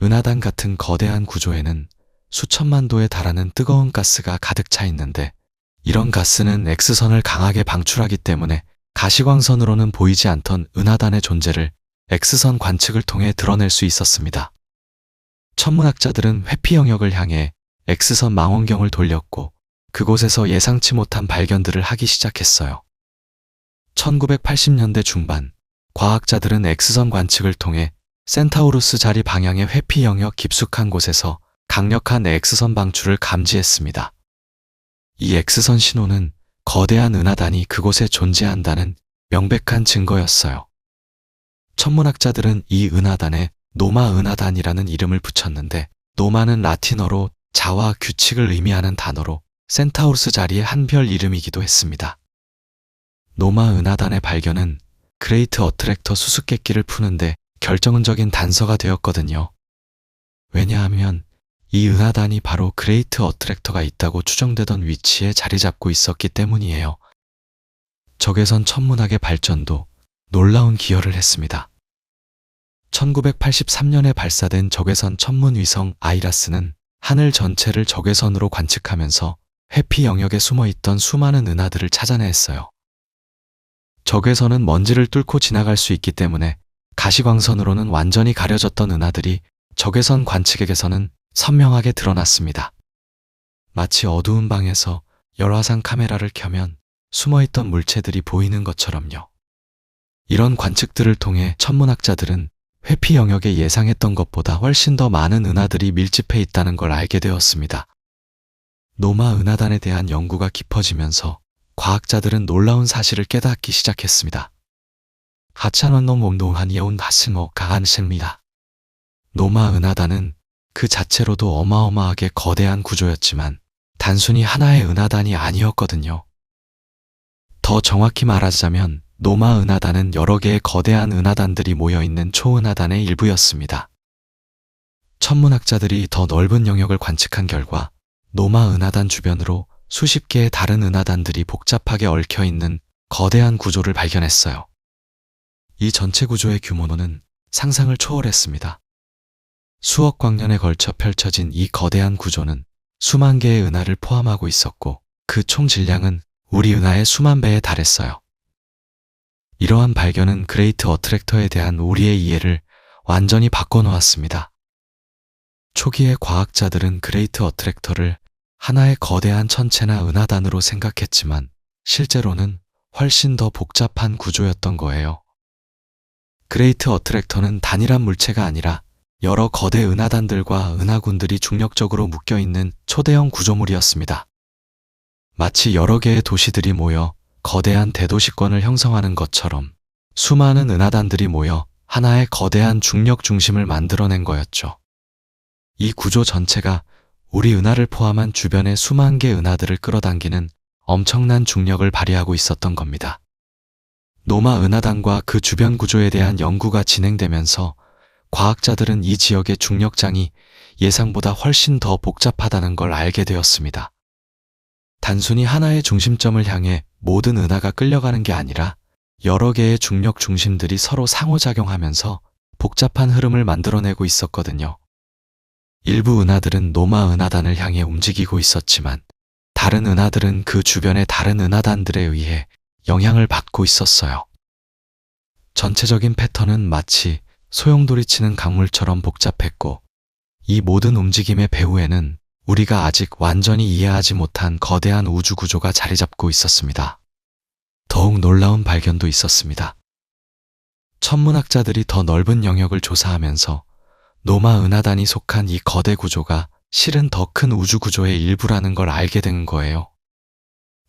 은하단 같은 거대한 구조에는 수천만 도에 달하는 뜨거운 가스가 가득 차 있는데 이런 가스는 X선을 강하게 방출하기 때문에 가시광선으로는 보이지 않던 은하단의 존재를 X선 관측을 통해 드러낼 수 있었습니다. 천문학자들은 회피 영역을 향해 X선 망원경을 돌렸고 그곳에서 예상치 못한 발견들을 하기 시작했어요. 1980년대 중반, 과학자들은 X선 관측을 통해 센타우루스 자리 방향의 회피 영역 깊숙한 곳에서 강력한 X선 방출을 감지했습니다. 이 X선 신호는 거대한 은하단이 그곳에 존재한다는 명백한 증거였어요. 천문학자들은 이 은하단에 노마 은하단이라는 이름을 붙였는데, 노마는 라틴어로 자와 규칙을 의미하는 단어로 센타우루스 자리의 한 별 이름이기도 했습니다. 노마 은하단의 발견은 그레이트 어트랙터 수수께끼를 푸는데 결정적인 단서가 되었거든요. 왜냐하면 이 은하단이 바로 그레이트 어트랙터가 있다고 추정되던 위치에 자리 잡고 있었기 때문이에요. 적외선 천문학의 발전도 놀라운 기여를 했습니다. 1983년에 발사된 적외선 천문 위성 아이라스는 하늘 전체를 적외선으로 관측하면서 회피 영역에 숨어있던 수많은 은하들을 찾아냈어요. 적외선은 먼지를 뚫고 지나갈 수 있기 때문에 가시광선으로는 완전히 가려졌던 은하들이 적외선 관측액에서는 선명하게 드러났습니다. 마치 어두운 방에서 열화상 카메라를 켜면 숨어있던 물체들이 보이는 것처럼요. 이런 관측들을 통해 천문학자들은 회피 영역에 예상했던 것보다 훨씬 더 많은 은하들이 밀집해 있다는 걸 알게 되었습니다. 노마 은하단에 대한 연구가 깊어지면서 과학자들은 놀라운 사실을 깨닫기 시작했습니다. 하찬원놈 운동한이온 하승호 가한승입니다. 노마 은하단은 그 자체로도 어마어마하게 거대한 구조였지만 단순히 하나의 은하단이 아니었거든요. 더 정확히 말하자면 노마 은하단은 여러 개의 거대한 은하단들이 모여있는 초은하단의 일부였습니다. 천문학자들이 더 넓은 영역을 관측한 결과 노마 은하단 주변으로 수십 개의 다른 은하단들이 복잡하게 얽혀있는 거대한 구조를 발견했어요. 이 전체 구조의 규모는 상상을 초월했습니다. 수억 광년에 걸쳐 펼쳐진 이 거대한 구조는 수만 개의 은하를 포함하고 있었고 그 총 질량은 우리 은하의 수만 배에 달했어요. 이러한 발견은 그레이트 어트랙터에 대한 우리의 이해를 완전히 바꿔놓았습니다. 초기에 과학자들은 그레이트 어트랙터를 하나의 거대한 천체나 은하단으로 생각했지만 실제로는 훨씬 더 복잡한 구조였던 거예요. 그레이트 어트랙터는 단일한 물체가 아니라 여러 거대 은하단들과 은하군들이 중력적으로 묶여있는 초대형 구조물이었습니다. 마치 여러 개의 도시들이 모여 거대한 대도시권을 형성하는 것처럼 수많은 은하단들이 모여 하나의 거대한 중력 중심을 만들어낸 거였죠. 이 구조 전체가 우리 은하를 포함한 주변의 수만 개 은하들을 끌어당기는 엄청난 중력을 발휘하고 있었던 겁니다. 노마 은하단과 그 주변 구조에 대한 연구가 진행되면서 과학자들은 이 지역의 중력장이 예상보다 훨씬 더 복잡하다는 걸 알게 되었습니다. 단순히 하나의 중심점을 향해 모든 은하가 끌려가는 게 아니라 여러 개의 중력 중심들이 서로 상호작용하면서 복잡한 흐름을 만들어내고 있었거든요. 일부 은하들은 노마 은하단을 향해 움직이고 있었지만 다른 은하들은 그 주변의 다른 은하단들에 의해 영향을 받고 있었어요. 전체적인 패턴은 마치 소용돌이치는 강물처럼 복잡했고 이 모든 움직임의 배후에는 우리가 아직 완전히 이해하지 못한 거대한 우주 구조가 자리 잡고 있었습니다. 더욱 놀라운 발견도 있었습니다. 천문학자들이 더 넓은 영역을 조사하면서 노마 은하단이 속한 이 거대 구조가 실은 더 큰 우주 구조의 일부라는 걸 알게 된 거예요.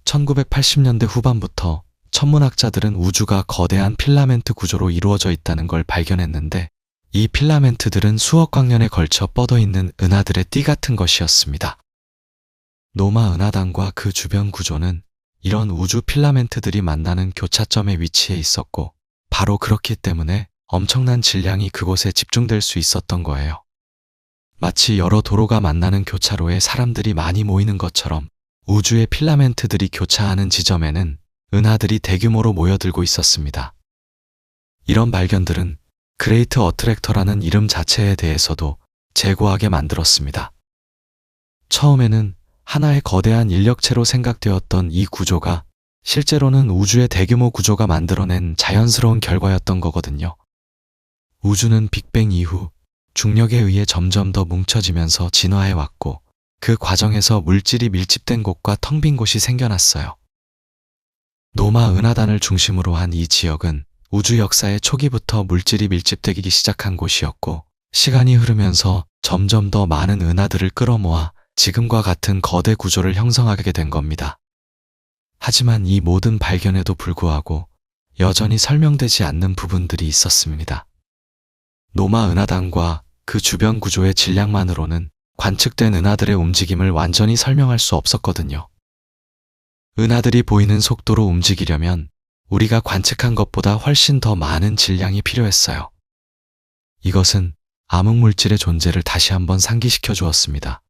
1980년대 후반부터 천문학자들은 우주가 거대한 필라멘트 구조로 이루어져 있다는 걸 발견했는데 이 필라멘트들은 수억 광년에 걸쳐 뻗어있는 은하들의 띠 같은 것이었습니다. 노마 은하단과 그 주변 구조는 이런 우주 필라멘트들이 만나는 교차점에 위치해 있었고 바로 그렇기 때문에 엄청난 질량이 그곳에 집중될 수 있었던 거예요. 마치 여러 도로가 만나는 교차로에 사람들이 많이 모이는 것처럼 우주의 필라멘트들이 교차하는 지점에는 은하들이 대규모로 모여들고 있었습니다. 이런 발견들은 그레이트 어트랙터라는 이름 자체에 대해서도 재고하게 만들었습니다. 처음에는 하나의 거대한 인력체로 생각되었던 이 구조가 실제로는 우주의 대규모 구조가 만들어낸 자연스러운 결과였던 거거든요. 우주는 빅뱅 이후 중력에 의해 점점 더 뭉쳐지면서 진화해 왔고, 그 과정에서 물질이 밀집된 곳과 텅 빈 곳이 생겨났어요. 노마 은하단을 중심으로 한 이 지역은 우주 역사의 초기부터 물질이 밀집되기 시작한 곳이었고, 시간이 흐르면서 점점 더 많은 은하들을 끌어모아 지금과 같은 거대 구조를 형성하게 된 겁니다. 하지만 이 모든 발견에도 불구하고 여전히 설명되지 않는 부분들이 있었습니다. 노마 은하단과 그 주변 구조의 질량만으로는 관측된 은하들의 움직임을 완전히 설명할 수 없었거든요. 은하들이 보이는 속도로 움직이려면 우리가 관측한 것보다 훨씬 더 많은 질량이 필요했어요. 이것은 암흑물질의 존재를 다시 한번 상기시켜 주었습니다.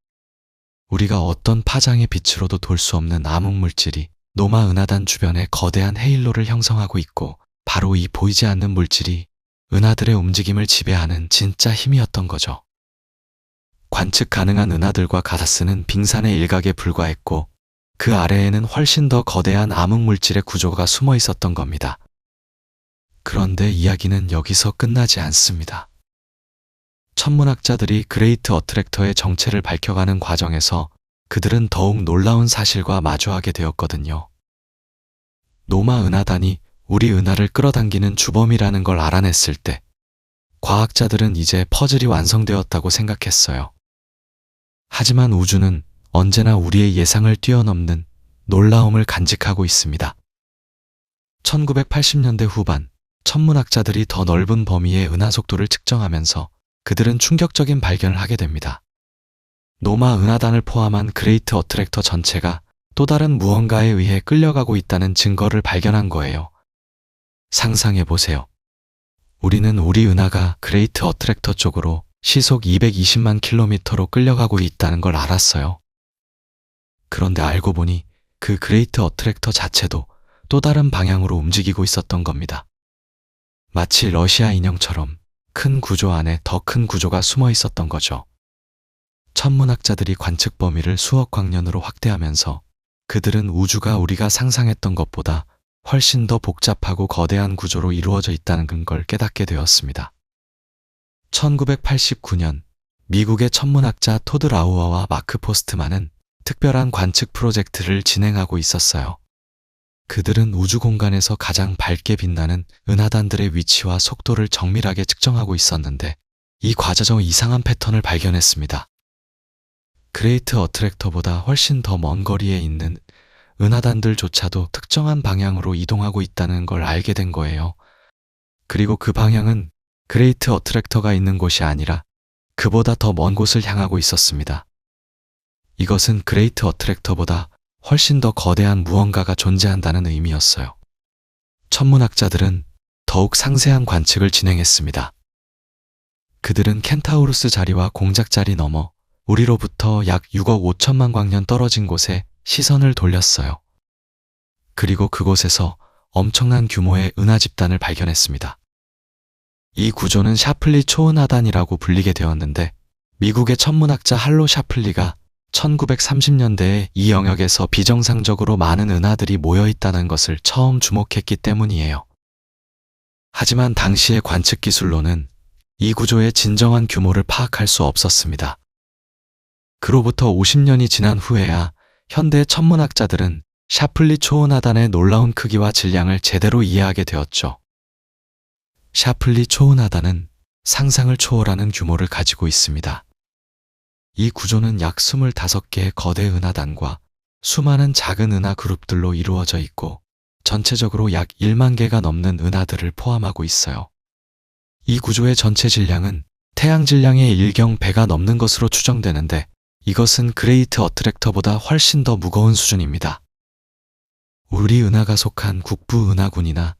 우리가 어떤 파장의 빛으로도 돌 수 없는 암흑물질이 노마 은하단 주변에 거대한 헤일로를 형성하고 있고, 바로 이 보이지 않는 물질이 은하들의 움직임을 지배하는 진짜 힘이었던 거죠. 관측 가능한 은하들과 가사스는 빙산의 일각에 불과했고, 그 아래에는 훨씬 더 거대한 암흑물질의 구조가 숨어 있었던 겁니다. 그런데 이야기는 여기서 끝나지 않습니다. 천문학자들이 그레이트 어트랙터의 정체를 밝혀가는 과정에서 그들은 더욱 놀라운 사실과 마주하게 되었거든요. 노마 은하단이 우리 은하를 끌어당기는 주범이라는 걸 알아냈을 때, 과학자들은 이제 퍼즐이 완성되었다고 생각했어요. 하지만 우주는 언제나 우리의 예상을 뛰어넘는 놀라움을 간직하고 있습니다. 1980년대 후반, 천문학자들이 더 넓은 범위의 은하 속도를 측정하면서 그들은 충격적인 발견을 하게 됩니다. 노마 은하단을 포함한 그레이트 어트랙터 전체가 또 다른 무언가에 의해 끌려가고 있다는 증거를 발견한 거예요. 상상해 보세요. 우리는 우리 은하가 그레이트 어트랙터 쪽으로 시속 220만 킬로미터로 끌려가고 있다는 걸 알았어요. 그런데 알고 보니 그 그레이트 어트랙터 자체도 또 다른 방향으로 움직이고 있었던 겁니다. 마치 러시아 인형처럼 큰 구조 안에 더 큰 구조가 숨어 있었던 거죠. 천문학자들이 관측 범위를 수억 광년으로 확대하면서 그들은 우주가 우리가 상상했던 것보다 훨씬 더 복잡하고 거대한 구조로 이루어져 있다는 걸 깨닫게 되었습니다. 1989년 미국의 천문학자 토드 라우어와 마크 포스트만은 특별한 관측 프로젝트를 진행하고 있었어요. 그들은 우주 공간에서 가장 밝게 빛나는 은하단들의 위치와 속도를 정밀하게 측정하고 있었는데, 이 과정에서 이상한 패턴을 발견했습니다. 그레이트 어트랙터보다 훨씬 더 먼 거리에 있는 은하단들조차도 특정한 방향으로 이동하고 있다는 걸 알게 된 거예요. 그리고 그 방향은 그레이트 어트랙터가 있는 곳이 아니라 그보다 더 먼 곳을 향하고 있었습니다. 이것은 그레이트 어트랙터보다 훨씬 더 거대한 무언가가 존재한다는 의미였어요. 천문학자들은 더욱 상세한 관측을 진행했습니다. 그들은 켄타우루스 자리와 공작 자리 넘어 우리로부터 약 6억 5천만 광년 떨어진 곳에 시선을 돌렸어요. 그리고 그곳에서 엄청난 규모의 은하 집단을 발견했습니다. 이 구조는 샤플리 초은하단이라고 불리게 되었는데, 미국의 천문학자 할로 샤플리가 1930년대에 이 영역에서 비정상적으로 많은 은하들이 모여 있다는 것을 처음 주목했기 때문이에요. 하지만 당시의 관측 기술로는 이 구조의 진정한 규모를 파악할 수 없었습니다. 그로부터 50년이 지난 후에야 현대 천문학자들은 샤플리 초은하단의 놀라운 크기와 질량을 제대로 이해하게 되었죠. 샤플리 초은하단은 상상을 초월하는 규모를 가지고 있습니다. 이 구조는 약 25개의 거대 은하단과 수많은 작은 은하 그룹들로 이루어져 있고, 전체적으로 약 1만 개가 넘는 은하들을 포함하고 있어요. 이 구조의 전체 질량은 태양 질량의 1경배가 넘는 것으로 추정되는데, 이것은 그레이트 어트랙터보다 훨씬 더 무거운 수준입니다. 우리 은하가 속한 국부 은하군이나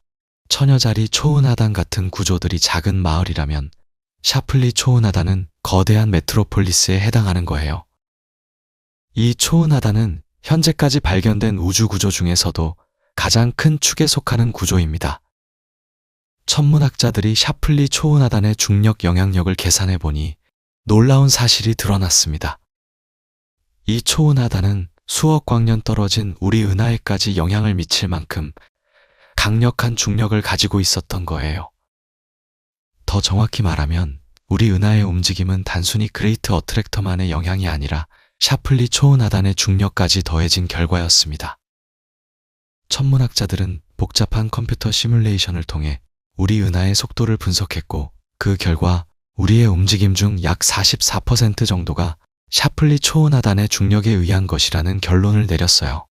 처녀자리 초은하단 같은 구조들이 작은 마을이라면, 샤플리 초은하단은 거대한 메트로폴리스에 해당하는 거예요. 이 초은하단은 현재까지 발견된 우주 구조 중에서도 가장 큰 축에 속하는 구조입니다. 천문학자들이 샤플리 초은하단의 중력 영향력을 계산해 보니 놀라운 사실이 드러났습니다. 이 초은하단은 수억 광년 떨어진 우리 은하에까지 영향을 미칠 만큼 강력한 중력을 가지고 있었던 거예요. 더 정확히 말하면 우리 은하의 움직임은 단순히 그레이트 어트랙터만의 영향이 아니라 샤플리 초은하단의 중력까지 더해진 결과였습니다. 천문학자들은 복잡한 컴퓨터 시뮬레이션을 통해 우리 은하의 속도를 분석했고, 그 결과 우리의 움직임 중 약 44% 정도가 샤플리 초은하단의 중력에 의한 것이라는 결론을 내렸어요.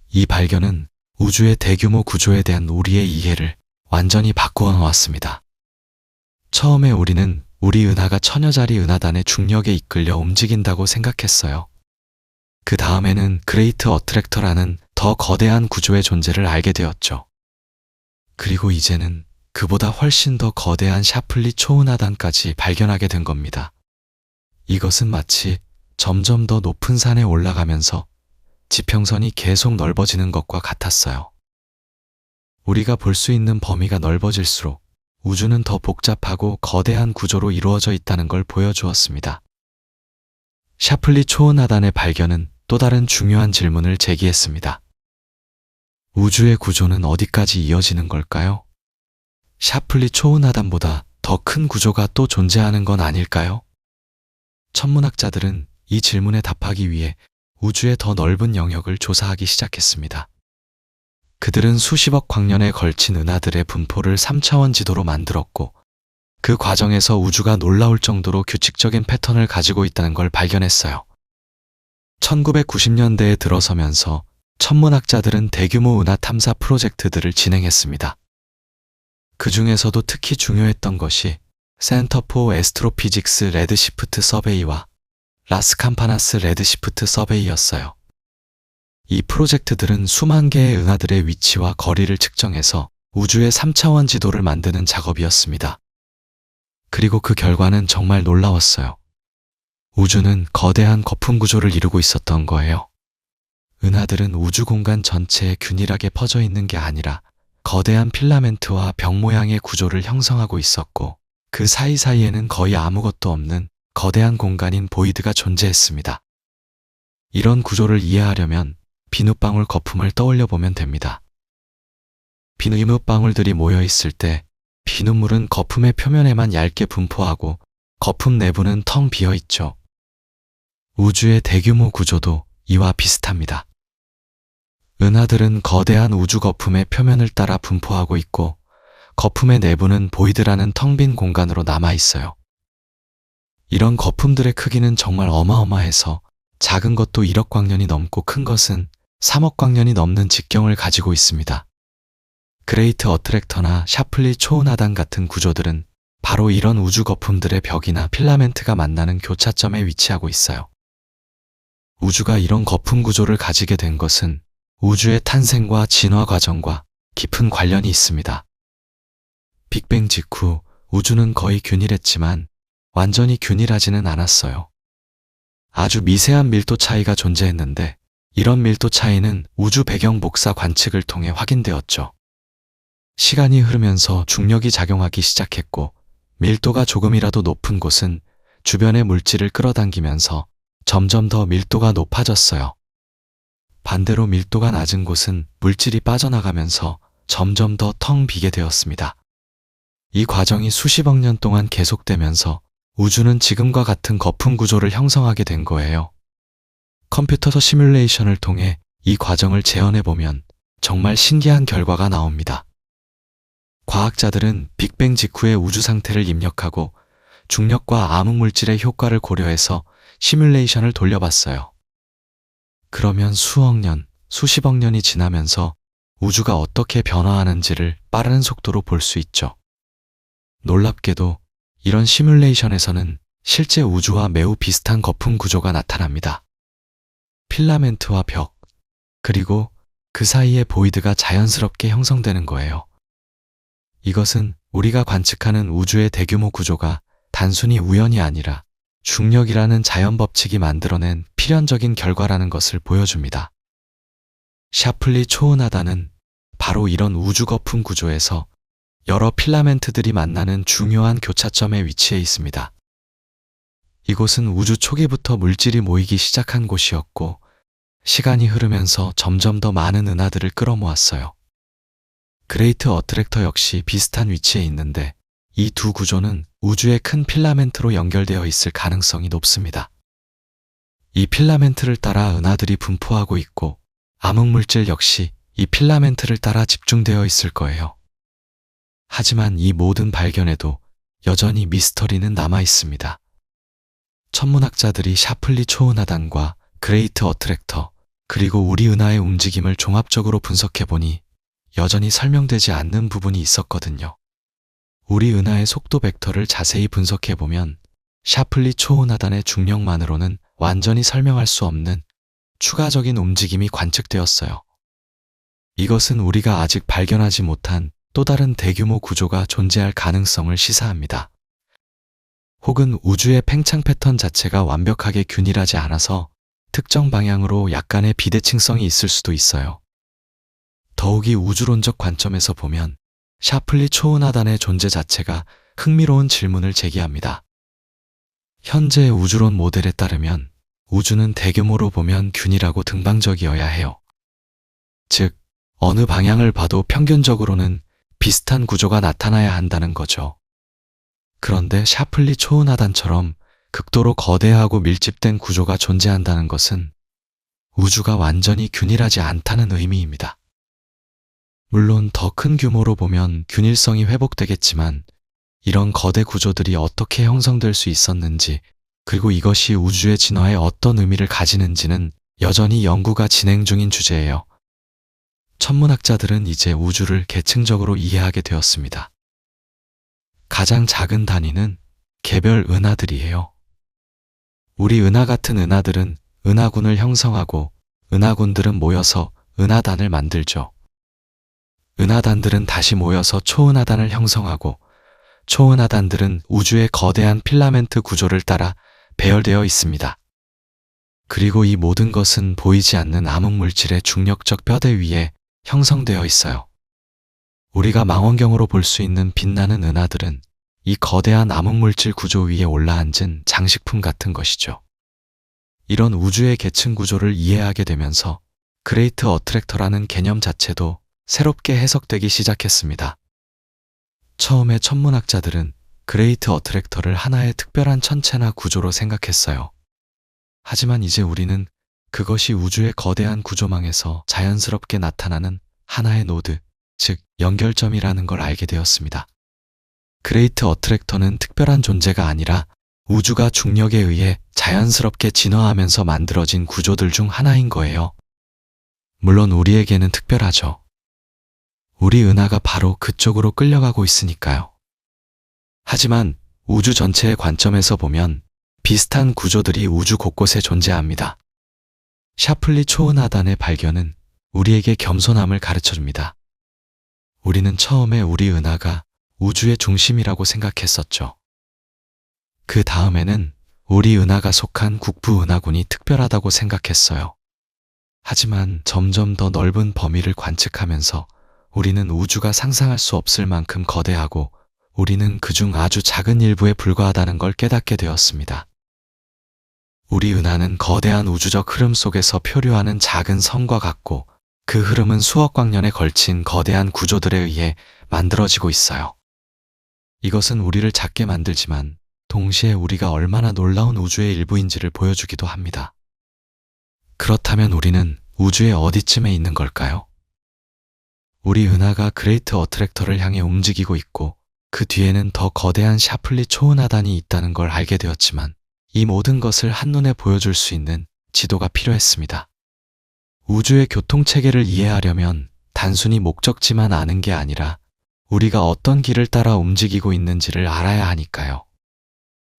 이 발견은 우주의 대규모 구조에 대한 우리의 이해를 완전히 바꾸어 놓았습니다. 처음에 우리는 우리 은하가 천여자리 은하단의 중력에 이끌려 움직인다고 생각했어요. 그 다음에는 그레이트 어트랙터라는 더 거대한 구조의 존재를 알게 되었죠. 그리고 이제는 그보다 훨씬 더 거대한 샤플리 초은하단까지 발견하게 된 겁니다. 이것은 마치 점점 더 높은 산에 올라가면서 지평선이 계속 넓어지는 것과 같았어요. 우리가 볼 수 있는 범위가 넓어질수록 우주는 더 복잡하고 거대한 구조로 이루어져 있다는 걸 보여주었습니다. 샤플리 초은하단의 발견은 또 다른 중요한 질문을 제기했습니다. 우주의 구조는 어디까지 이어지는 걸까요? 샤플리 초은하단보다 더 큰 구조가 또 존재하는 건 아닐까요? 천문학자들은 이 질문에 답하기 위해 우주의 더 넓은 영역을 조사하기 시작했습니다. 그들은 수십억 광년에 걸친 은하들의 분포를 3차원 지도로 만들었고, 그 과정에서 우주가 놀라울 정도로 규칙적인 패턴을 가지고 있다는 걸 발견했어요. 1990년대에 들어서면서 천문학자들은 대규모 은하 탐사 프로젝트들을 진행했습니다. 그 중에서도 특히 중요했던 것이 센터 포 에스트로피직스 레드시프트 서베이와 라스 캠파나스 레드시프트 서베이였어요. 이 프로젝트들은 수만 개의 은하들의 위치와 거리를 측정해서 우주의 3차원 지도를 만드는 작업이었습니다. 그리고 그 결과는 정말 놀라웠어요. 우주는 거대한 거품 구조를 이루고 있었던 거예요. 은하들은 우주 공간 전체에 균일하게 퍼져 있는 게 아니라 거대한 필라멘트와 벽 모양의 구조를 형성하고 있었고, 그 사이사이에는 거의 아무것도 없는 거대한 공간인 보이드가 존재했습니다. 이런 구조를 이해하려면 비눗방울 거품을 떠올려 보면 됩니다. 비눗방울들이 모여 있을 때 비눗물은 거품의 표면에만 얇게 분포하고 거품 내부는 텅 비어 있죠. 우주의 대규모 구조도 이와 비슷합니다. 은하들은 거대한 우주 거품의 표면을 따라 분포하고 있고, 거품의 내부는 보이드라는 텅 빈 공간으로 남아 있어요. 이런 거품들의 크기는 정말 어마어마해서 작은 것도 1억 광년이 넘고 큰 것은 3억 광년이 넘는 직경을 가지고 있습니다. 그레이트 어트랙터나 샤플리 초은하단 같은 구조들은 바로 이런 우주 거품들의 벽이나 필라멘트가 만나는 교차점에 위치하고 있어요. 우주가 이런 거품 구조를 가지게 된 것은 우주의 탄생과 진화 과정과 깊은 관련이 있습니다. 빅뱅 직후 우주는 거의 균일했지만 완전히 균일하지는 않았어요. 아주 미세한 밀도 차이가 존재했는데, 이런 밀도 차이는 우주 배경 복사 관측을 통해 확인되었죠. 시간이 흐르면서 중력이 작용하기 시작했고, 밀도가 조금이라도 높은 곳은 주변의 물질을 끌어당기면서 점점 더 밀도가 높아졌어요. 반대로 밀도가 낮은 곳은 물질이 빠져나가면서 점점 더 텅 비게 되었습니다. 이 과정이 수십억 년 동안 계속되면서 우주는 지금과 같은 거품 구조를 형성하게 된 거예요. 컴퓨터 시뮬레이션을 통해 이 과정을 재현해보면 정말 신기한 결과가 나옵니다. 과학자들은 빅뱅 직후의 우주 상태를 입력하고 중력과 암흑물질의 효과를 고려해서 시뮬레이션을 돌려봤어요. 그러면 수억 년, 수십억 년이 지나면서 우주가 어떻게 변화하는지를 빠른 속도로 볼 수 있죠. 놀랍게도 이런 시뮬레이션에서는 실제 우주와 매우 비슷한 거품 구조가 나타납니다. 필라멘트와 벽, 그리고 그 사이에 보이드가 자연스럽게 형성되는 거예요. 이것은 우리가 관측하는 우주의 대규모 구조가 단순히 우연이 아니라 중력이라는 자연 법칙이 만들어낸 필연적인 결과라는 것을 보여줍니다. 샤플리 초은하단은 바로 이런 우주 거품 구조에서 여러 필라멘트들이 만나는 중요한 교차점에 위치해 있습니다. 이곳은 우주 초기부터 물질이 모이기 시작한 곳이었고, 시간이 흐르면서 점점 더 많은 은하들을 끌어모았어요. 그레이트 어트랙터 역시 비슷한 위치에 있는데, 이 두 구조는 우주의 큰 필라멘트로 연결되어 있을 가능성이 높습니다. 이 필라멘트를 따라 은하들이 분포하고 있고 암흑물질 역시 이 필라멘트를 따라 집중되어 있을 거예요. 하지만 이 모든 발견에도 여전히 미스터리는 남아 있습니다. 천문학자들이 샤플리 초은하단과 그레이트 어트랙터 그리고 우리 은하의 움직임을 종합적으로 분석해보니 여전히 설명되지 않는 부분이 있었거든요. 우리 은하의 속도 벡터를 자세히 분석해보면 샤플리 초은하단의 중력만으로는 완전히 설명할 수 없는 추가적인 움직임이 관측되었어요. 이것은 우리가 아직 발견하지 못한 또 다른 대규모 구조가 존재할 가능성을 시사합니다. 혹은 우주의 팽창 패턴 자체가 완벽하게 균일하지 않아서 특정 방향으로 약간의 비대칭성이 있을 수도 있어요. 더욱이 우주론적 관점에서 보면 샤플리 초은하단의 존재 자체가 흥미로운 질문을 제기합니다. 현재 우주론 모델에 따르면 우주는 대규모로 보면 균일하고 등방적이어야 해요. 즉, 어느 방향을 봐도 평균적으로는 비슷한 구조가 나타나야 한다는 거죠. 그런데 샤플리 초은하단처럼 극도로 거대하고 밀집된 구조가 존재한다는 것은 우주가 완전히 균일하지 않다는 의미입니다. 물론 더 큰 규모로 보면 균일성이 회복되겠지만 이런 거대 구조들이 어떻게 형성될 수 있었는지 그리고 이것이 우주의 진화에 어떤 의미를 가지는지는 여전히 연구가 진행 중인 주제예요. 천문학자들은 이제 우주를 계층적으로 이해하게 되었습니다. 가장 작은 단위는 개별 은하들이에요. 우리 은하 같은 은하들은 은하군을 형성하고 은하군들은 모여서 은하단을 만들죠. 은하단들은 다시 모여서 초은하단을 형성하고 초은하단들은 우주의 거대한 필라멘트 구조를 따라 배열되어 있습니다. 그리고 이 모든 것은 보이지 않는 암흑물질의 중력적 뼈대 위에 형성되어 있어요. 우리가 망원경으로 볼 수 있는 빛나는 은하들은 이 거대한 암흑물질 구조 위에 올라앉은 장식품 같은 것이죠. 이런 우주의 계층 구조를 이해하게 되면서 그레이트 어트랙터라는 개념 자체도 새롭게 해석되기 시작했습니다. 처음에 천문학자들은 그레이트 어트랙터를 하나의 특별한 천체나 구조로 생각했어요. 하지만 이제 우리는 그것이 우주의 거대한 구조망에서 자연스럽게 나타나는 하나의 노드, 즉 연결점이라는 걸 알게 되었습니다. 그레이트 어트랙터는 특별한 존재가 아니라 우주가 중력에 의해 자연스럽게 진화하면서 만들어진 구조들 중 하나인 거예요. 물론 우리에게는 특별하죠. 우리 은하가 바로 그쪽으로 끌려가고 있으니까요. 하지만 우주 전체의 관점에서 보면 비슷한 구조들이 우주 곳곳에 존재합니다. 샤플리 초은하단의 발견은 우리에게 겸손함을 가르쳐줍니다. 우리는 처음에 우리 은하가 우주의 중심이라고 생각했었죠. 그 다음에는 우리 은하가 속한 국부 은하군이 특별하다고 생각했어요. 하지만 점점 더 넓은 범위를 관측하면서 우리는 우주가 상상할 수 없을 만큼 거대하고 우리는 그중 아주 작은 일부에 불과하다는 걸 깨닫게 되었습니다. 우리 은하는 거대한 우주적 흐름 속에서 표류하는 작은 섬과 같고 그 흐름은 수억억 년에 걸친 거대한 구조들에 의해 만들어지고 있어요. 이것은 우리를 작게 만들지만 동시에 우리가 얼마나 놀라운 우주의 일부인지를 보여주기도 합니다. 그렇다면 우리는 우주의 어디쯤에 있는 걸까요? 우리 은하가 그레이트 어트랙터를 향해 움직이고 있고 그 뒤에는 더 거대한 샤플리 초은하단이 있다는 걸 알게 되었지만 이 모든 것을 한눈에 보여줄 수 있는 지도가 필요했습니다. 우주의 교통체계를 이해하려면 단순히 목적지만 아는 게 아니라 우리가 어떤 길을 따라 움직이고 있는지를 알아야 하니까요.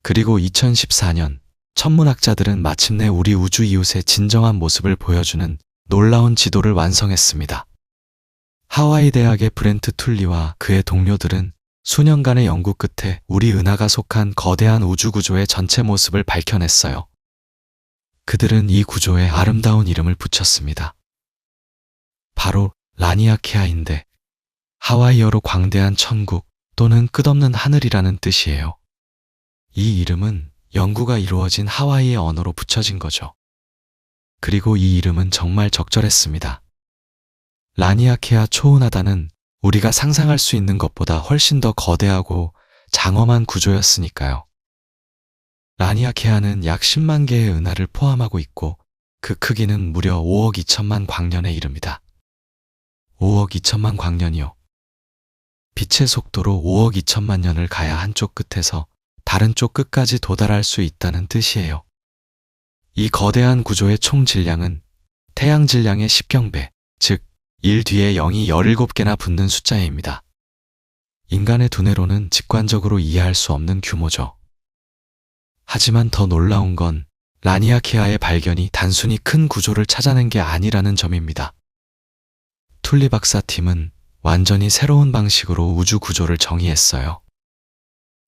그리고 2014년 천문학자들은 마침내 우리 우주 이웃의 진정한 모습을 보여주는 놀라운 지도를 완성했습니다. 하와이 대학의 브렌트 툴리와 그의 동료들은 수년간의 연구 끝에 우리 은하가 속한 거대한 우주 구조의 전체 모습을 밝혀냈어요. 그들은 이 구조에 아름다운 이름을 붙였습니다. 바로 라니아케아인데 하와이어로 광대한 천국 또는 끝없는 하늘이라는 뜻이에요. 이 이름은 연구가 이루어진 하와이의 언어로 붙여진 거죠. 그리고 이 이름은 정말 적절했습니다. 라니아케아 초은하단은 우리가 상상할 수 있는 것보다 훨씬 더 거대하고 장엄한 구조였으니까요. 라니아케아는 약 10만 개의 은하를 포함하고 있고 그 크기는 무려 5억 2천만 광년에 이릅니다. 5억 2천만 광년이요. 빛의 속도로 5억 2천만 년을 가야 한쪽 끝에서 다른 쪽 끝까지 도달할 수 있다는 뜻이에요. 이 거대한 구조의 총 질량은 태양 질량의 10경배, 즉 1 뒤에 0이 17개나 붙는 숫자입니다. 인간의 두뇌로는 직관적으로 이해할 수 없는 규모죠. 하지만 더 놀라운 건 라니아케아의 발견이 단순히 큰 구조를 찾아낸 게 아니라는 점입니다. 툴리 박사팀은 완전히 새로운 방식으로 우주 구조를 정의했어요.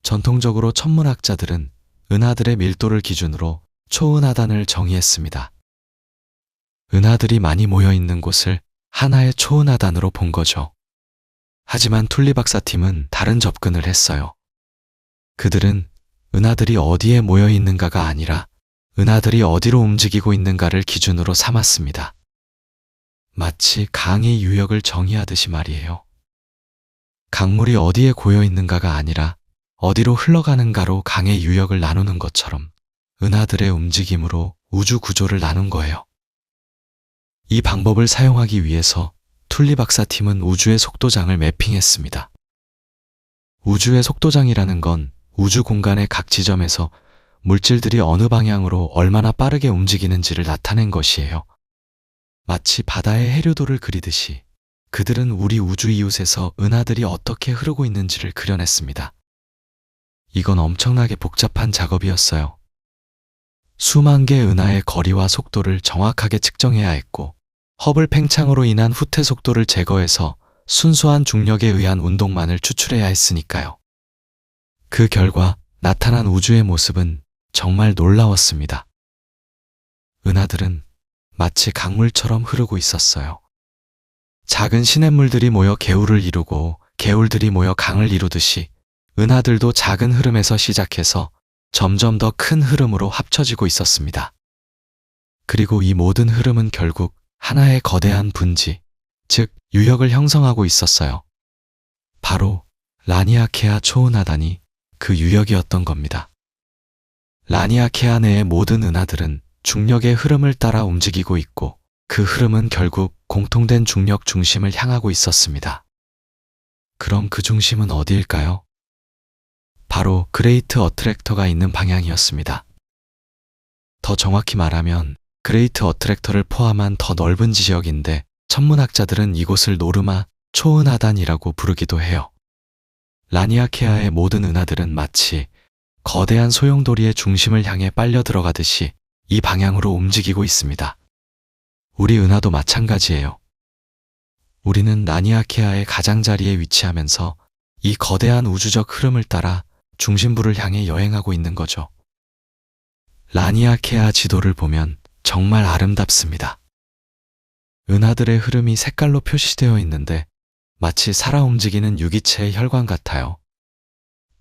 전통적으로 천문학자들은 은하들의 밀도를 기준으로 초은하단을 정의했습니다. 은하들이 많이 모여 있는 곳을 하나의 초은하단으로 본 거죠. 하지만 툴리 박사팀은 다른 접근을 했어요. 그들은 은하들이 어디에 모여 있는가가 아니라 은하들이 어디로 움직이고 있는가를 기준으로 삼았습니다. 마치 강의 유역을 정의하듯이 말이에요. 강물이 어디에 고여 있는가가 아니라 어디로 흘러가는가로 강의 유역을 나누는 것처럼 은하들의 움직임으로 우주 구조를 나눈 거예요. 이 방법을 사용하기 위해서 툴리 박사팀은 우주의 속도장을 매핑했습니다. 우주의 속도장이라는 건 우주 공간의 각 지점에서 물질들이 어느 방향으로 얼마나 빠르게 움직이는지를 나타낸 것이에요. 마치 바다의 해류도를 그리듯이 그들은 우리 우주 이웃에서 은하들이 어떻게 흐르고 있는지를 그려냈습니다. 이건 엄청나게 복잡한 작업이었어요. 수만 개의 은하의 거리와 속도를 정확하게 측정해야 했고 허블 팽창으로 인한 후퇴 속도를 제거해서 순수한 중력에 의한 운동만을 추출해야 했으니까요. 그 결과 나타난 우주의 모습은 정말 놀라웠습니다. 은하들은 마치 강물처럼 흐르고 있었어요. 작은 시냇물들이 모여 개울을 이루고 개울들이 모여 강을 이루듯이 은하들도 작은 흐름에서 시작해서 점점 더 큰 흐름으로 합쳐지고 있었습니다. 그리고 이 모든 흐름은 결국 하나의 거대한 분지, 즉 유역을 형성하고 있었어요. 바로 라니아케아 초은하단이 그 유역이었던 겁니다. 라니아케아 내의 모든 은하들은 중력의 흐름을 따라 움직이고 있고 그 흐름은 결국 공통된 중력 중심을 향하고 있었습니다. 그럼 그 중심은 어디일까요? 바로 그레이트 어트랙터가 있는 방향이었습니다. 더 정확히 말하면 그레이트 어트랙터를 포함한 더 넓은 지역인데 천문학자들은 이곳을 노르마 초은하단이라고 부르기도 해요. 라니아케아의 모든 은하들은 마치 거대한 소용돌이의 중심을 향해 빨려 들어가듯이 이 방향으로 움직이고 있습니다. 우리 은하도 마찬가지예요. 우리는 라니아케아의 가장자리에 위치하면서 이 거대한 우주적 흐름을 따라 중심부를 향해 여행하고 있는 거죠. 라니아케아 지도를 보면 정말 아름답습니다. 은하들의 흐름이 색깔로 표시되어 있는데 마치 살아 움직이는 유기체의 혈관 같아요.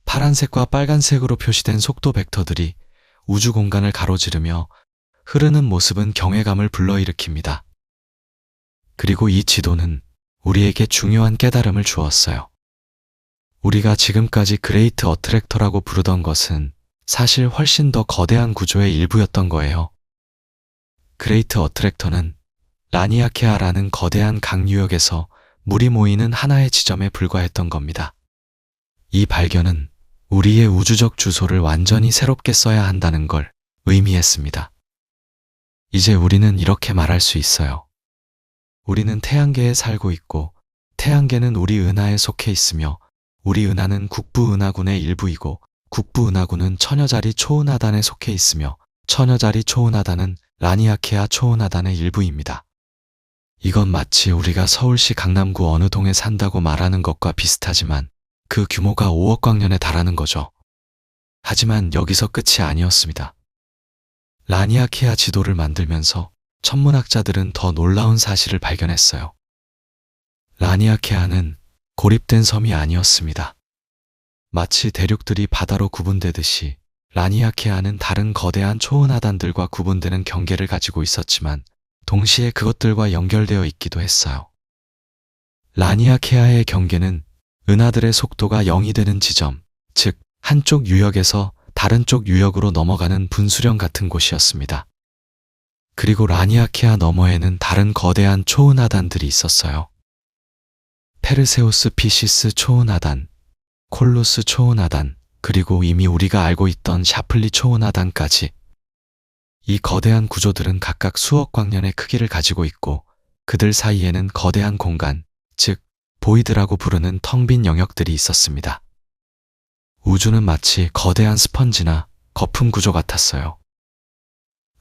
파란색과 빨간색으로 표시된 속도 벡터들이 우주 공간을 가로지르며 흐르는 모습은 경외감을 불러일으킵니다. 그리고 이 지도는 우리에게 중요한 깨달음을 주었어요. 우리가 지금까지 그레이트 어트랙터라고 부르던 것은 사실 훨씬 더 거대한 구조의 일부였던 거예요. 그레이트 어트랙터는 라니아케아라는 거대한 강유역에서 물이 모이는 하나의 지점에 불과했던 겁니다. 이 발견은 우리의 우주적 주소를 완전히 새롭게 써야 한다는 걸 의미했습니다. 이제 우리는 이렇게 말할 수 있어요. 우리는 태양계에 살고 있고 태양계는 우리 은하에 속해 있으며 우리 은하는 국부은하군의 일부이고 국부은하군은 처녀자리 초은하단에 속해 있으며 처녀자리 초은하단은 라니아케아 초은하단의 일부입니다. 이건 마치 우리가 서울시 강남구 어느 동에 산다고 말하는 것과 비슷하지만 그 규모가 5억 광년에 달하는 거죠. 하지만 여기서 끝이 아니었습니다. 라니아케아 지도를 만들면서 천문학자들은 더 놀라운 사실을 발견했어요. 라니아케아는 고립된 섬이 아니었습니다. 마치 대륙들이 바다로 구분되듯이 라니아케아는 다른 거대한 초은하단들과 구분되는 경계를 가지고 있었지만 동시에 그것들과 연결되어 있기도 했어요. 라니아케아의 경계는 은하들의 속도가 0이 되는 지점, 즉 한쪽 유역에서 다른 쪽 유역으로 넘어가는 분수령 같은 곳이었습니다. 그리고 라니아케아 너머에는 다른 거대한 초은하단들이 있었어요. 페르세우스 피시스 초은하단, 콜루스 초은하단, 그리고 이미 우리가 알고 있던 샤플리 초은하단까지. 이 거대한 구조들은 각각 수억 광년의 크기를 가지고 있고 그들 사이에는 거대한 공간, 즉 보이드라고 부르는 텅 빈 영역들이 있었습니다. 우주는 마치 거대한 스펀지나 거품 구조 같았어요.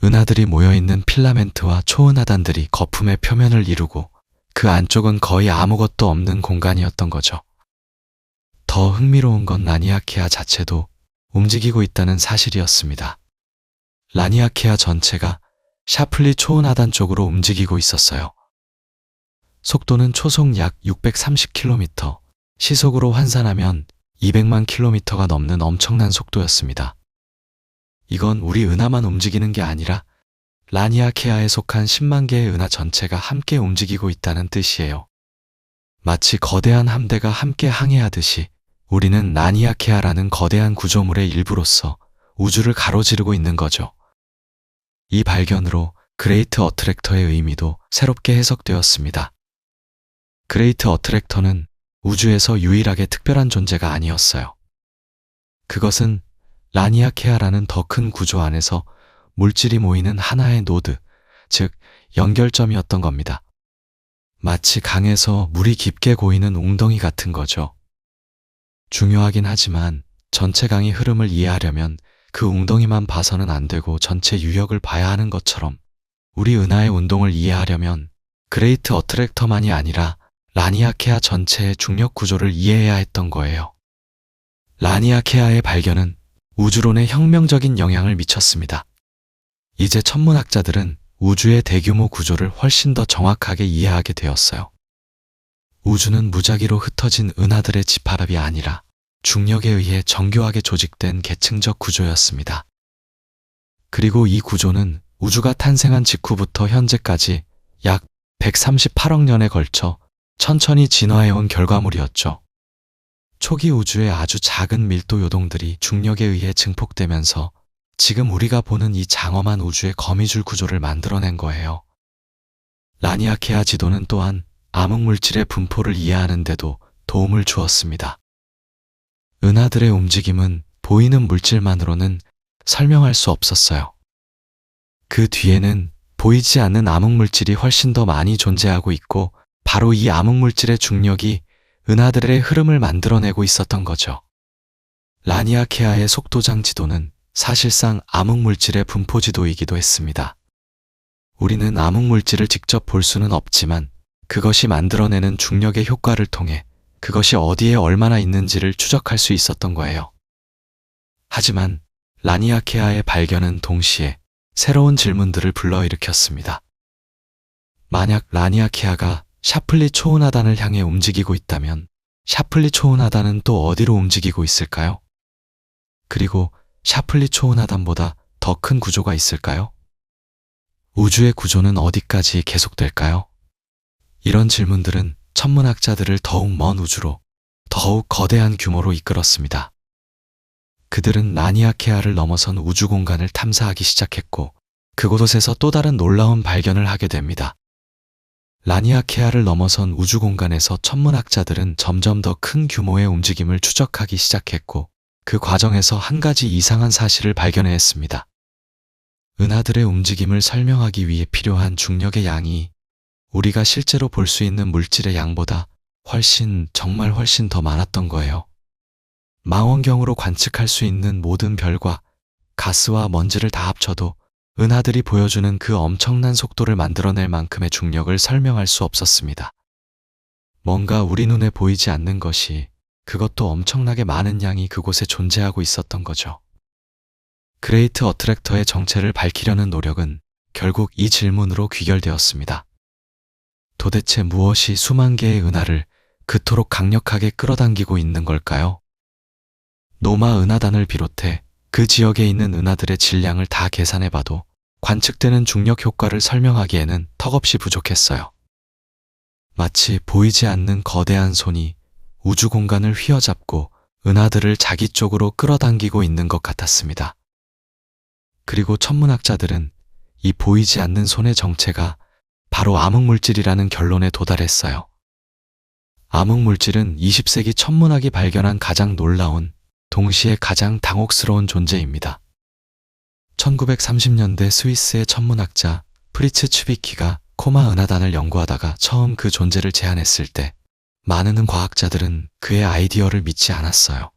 은하들이 모여있는 필라멘트와 초은하단들이 거품의 표면을 이루고 그 안쪽은 거의 아무것도 없는 공간이었던 거죠. 더 흥미로운 건 라니아케아 자체도 움직이고 있다는 사실이었습니다. 라니아케아 전체가 샤플리 초은하단 쪽으로 움직이고 있었어요. 속도는 초속 약 630km, 시속으로 환산하면 200만 km가 넘는 엄청난 속도였습니다. 이건 우리 은하만 움직이는 게 아니라 라니아케아에 속한 10만 개의 은하 전체가 함께 움직이고 있다는 뜻이에요. 마치 거대한 함대가 함께 항해하듯이 우리는 라니아케아라는 거대한 구조물의 일부로서 우주를 가로지르고 있는 거죠. 이 발견으로 그레이트 어트랙터의 의미도 새롭게 해석되었습니다. 그레이트 어트랙터는 우주에서 유일하게 특별한 존재가 아니었어요. 그것은 라니아케아라는 더 큰 구조 안에서 물질이 모이는 하나의 노드, 즉 연결점이었던 겁니다. 마치 강에서 물이 깊게 고이는 웅덩이 같은 거죠. 중요하긴 하지만 전체 강의 흐름을 이해하려면 그 웅덩이만 봐서는 안 되고 전체 유역을 봐야 하는 것처럼 우리 은하의 운동을 이해하려면 그레이트 어트랙터만이 아니라 라니아케아 전체의 중력 구조를 이해해야 했던 거예요. 라니아케아의 발견은 우주론에 혁명적인 영향을 미쳤습니다. 이제 천문학자들은 우주의 대규모 구조를 훨씬 더 정확하게 이해하게 되었어요. 우주는 무작위로 흩어진 은하들의 집합이 아니라 중력에 의해 정교하게 조직된 계층적 구조였습니다. 그리고 이 구조는 우주가 탄생한 직후부터 현재까지 약 138억 년에 걸쳐 천천히 진화해온 결과물이었죠. 초기 우주의 아주 작은 밀도 요동들이 중력에 의해 증폭되면서 지금 우리가 보는 이 장엄한 우주의 거미줄 구조를 만들어낸 거예요. 라니아케아 지도는 또한 암흑물질의 분포를 이해하는 데도 도움을 주었습니다. 은하들의 움직임은 보이는 물질만으로는 설명할 수 없었어요. 그 뒤에는 보이지 않는 암흑물질이 훨씬 더 많이 존재하고 있고 바로 이 암흑물질의 중력이 은하들의 흐름을 만들어내고 있었던 거죠. 라니아케아의 속도장 지도는 사실상 암흑물질의 분포 지도이기도 했습니다. 우리는 암흑물질을 직접 볼 수는 없지만 그것이 만들어내는 중력의 효과를 통해 그것이 어디에 얼마나 있는지를 추적할 수 있었던 거예요. 하지만 라니아케아의 발견은 동시에 새로운 질문들을 불러일으켰습니다. 만약 라니아케아가 샤플리 초은하단을 향해 움직이고 있다면 샤플리 초은하단은 또 어디로 움직이고 있을까요? 그리고 샤플리 초은하단보다 더 큰 구조가 있을까요? 우주의 구조는 어디까지 계속될까요? 이런 질문들은 천문학자들을 더욱 먼 우주로, 더욱 거대한 규모로 이끌었습니다. 그들은 라니아케아를 넘어선 우주 공간을 탐사하기 시작했고 그곳에서 또 다른 놀라운 발견을 하게 됩니다. 라니아케아를 넘어선 우주 공간에서 천문학자들은 점점 더 큰 규모의 움직임을 추적하기 시작했고 그 과정에서 한 가지 이상한 사실을 발견했습니다. 은하들의 움직임을 설명하기 위해 필요한 중력의 양이 우리가 실제로 볼 수 있는 물질의 양보다 정말 훨씬 더 많았던 거예요. 망원경으로 관측할 수 있는 모든 별과 가스와 먼지를 다 합쳐도 은하들이 보여주는 그 엄청난 속도를 만들어낼 만큼의 중력을 설명할 수 없었습니다. 뭔가 우리 눈에 보이지 않는 것이, 그것도 엄청나게 많은 양이 그곳에 존재하고 있었던 거죠. 그레이트 어트랙터의 정체를 밝히려는 노력은 결국 이 질문으로 귀결되었습니다. 도대체 무엇이 수만 개의 은하를 그토록 강력하게 끌어당기고 있는 걸까요? 노마 은하단을 비롯해 그 지역에 있는 은하들의 질량을 다 계산해봐도 관측되는 중력 효과를 설명하기에는 턱없이 부족했어요. 마치 보이지 않는 거대한 손이 우주 공간을 휘어잡고 은하들을 자기 쪽으로 끌어당기고 있는 것 같았습니다. 그리고 천문학자들은 이 보이지 않는 손의 정체가 바로 암흑물질이라는 결론에 도달했어요. 암흑물질은 20세기 천문학이 발견한 가장 놀라운, 동시에 가장 당혹스러운 존재입니다. 1930년대 스위스의 천문학자 프리츠 츠비키가 코마 은하단을 연구하다가 처음 그 존재를 제안했을 때 많은 과학자들은 그의 아이디어를 믿지 않았어요.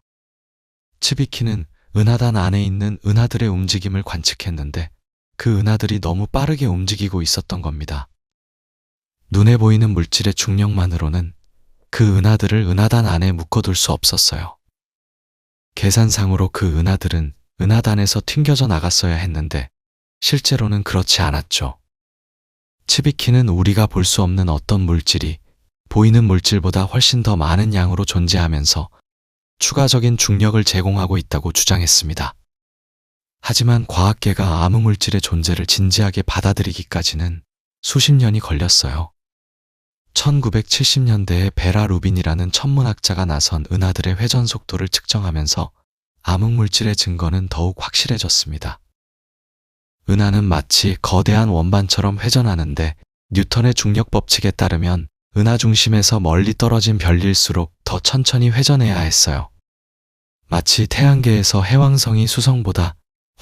츠비키는 은하단 안에 있는 은하들의 움직임을 관측했는데 그 은하들이 너무 빠르게 움직이고 있었던 겁니다. 눈에 보이는 물질의 중력만으로는 그 은하들을 은하단 안에 묶어둘 수 없었어요. 계산상으로 그 은하들은 은하단에서 튕겨져 나갔어야 했는데 실제로는 그렇지 않았죠. 츠비키는 우리가 볼 수 없는 어떤 물질이 보이는 물질보다 훨씬 더 많은 양으로 존재하면서 추가적인 중력을 제공하고 있다고 주장했습니다. 하지만 과학계가 암흑물질의 존재를 진지하게 받아들이기까지는 수십 년이 걸렸어요. 1970년대에 베라 루빈이라는 천문학자가 나선 은하들의 회전 속도를 측정하면서 암흑물질의 증거는 더욱 확실해졌습니다. 은하는 마치 거대한 원반처럼 회전하는데 뉴턴의 중력 법칙에 따르면 은하 중심에서 멀리 떨어진 별일수록 더 천천히 회전해야 했어요. 마치 태양계에서 해왕성이 수성보다